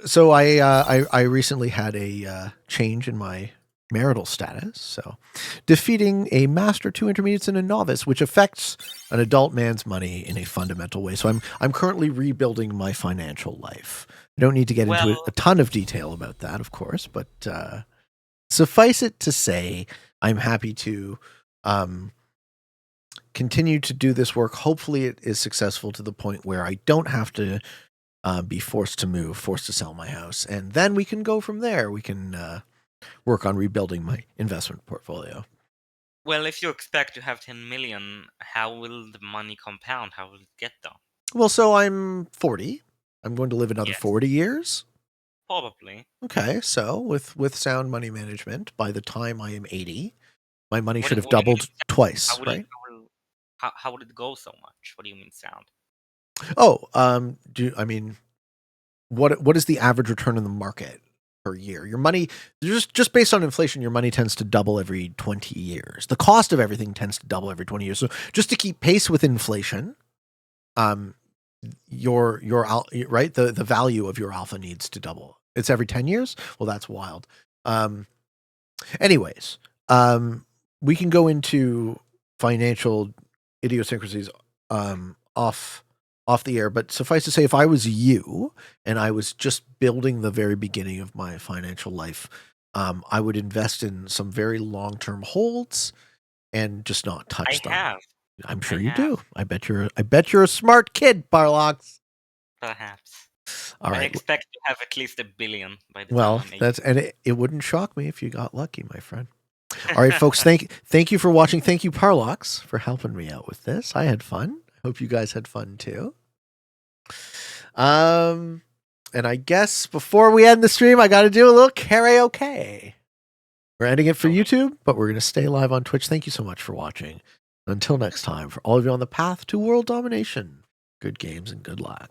So I recently had a change in my marital status. So defeating a master, 2 intermediates, and a novice, which affects an adult man's money in a fundamental way. So I'm currently rebuilding my financial life. I don't need to get into a ton of detail about that, of course, but suffice it to say, I'm happy to continue to do this work. Hopefully it is successful to the point where I don't have to be forced to move, forced to sell my house. And then we can go from there. We can work on rebuilding my investment portfolio. Well, if you expect to have 10 million, how will the money compound? How will it get there? Well, so I'm 40. I'm going to live another Yes. 40 years. Probably. Okay, so with sound money management, by the time I am 80, my money What should do- have what do you doubled mean twice, How will right? it, how would it go so much? What do you mean sound? Oh, what is the average return in the market per year? Your money, just based on inflation, your money tends to double every 20 years. The cost of everything tends to double every 20 years. So just to keep pace with inflation, right, the value of your alpha needs to double. It's every 10 years. Well, that's wild. Anyways, we can go into financial idiosyncrasies off the air, but suffice to say, if I was you and I was just building the very beginning of my financial life, I would invest in some very long-term holds and just not touch them. have. I'm sure I you have. do. I bet you're a smart kid, Pollux. Perhaps. All I right. expect to have at least 1 billion by the Well, time I'm 80. it wouldn't shock me if you got lucky, my friend. All right, folks. Thank you for watching. Thank you, Pollux, for helping me out with this. I had fun. Hope you guys had fun too. And I guess before we end the stream, I got to do a little karaoke. We're ending it for Okay. YouTube, but we're going to stay live on Twitch. Thank you so much for watching. Until next time, for all of you on the path to world domination, good games and good luck.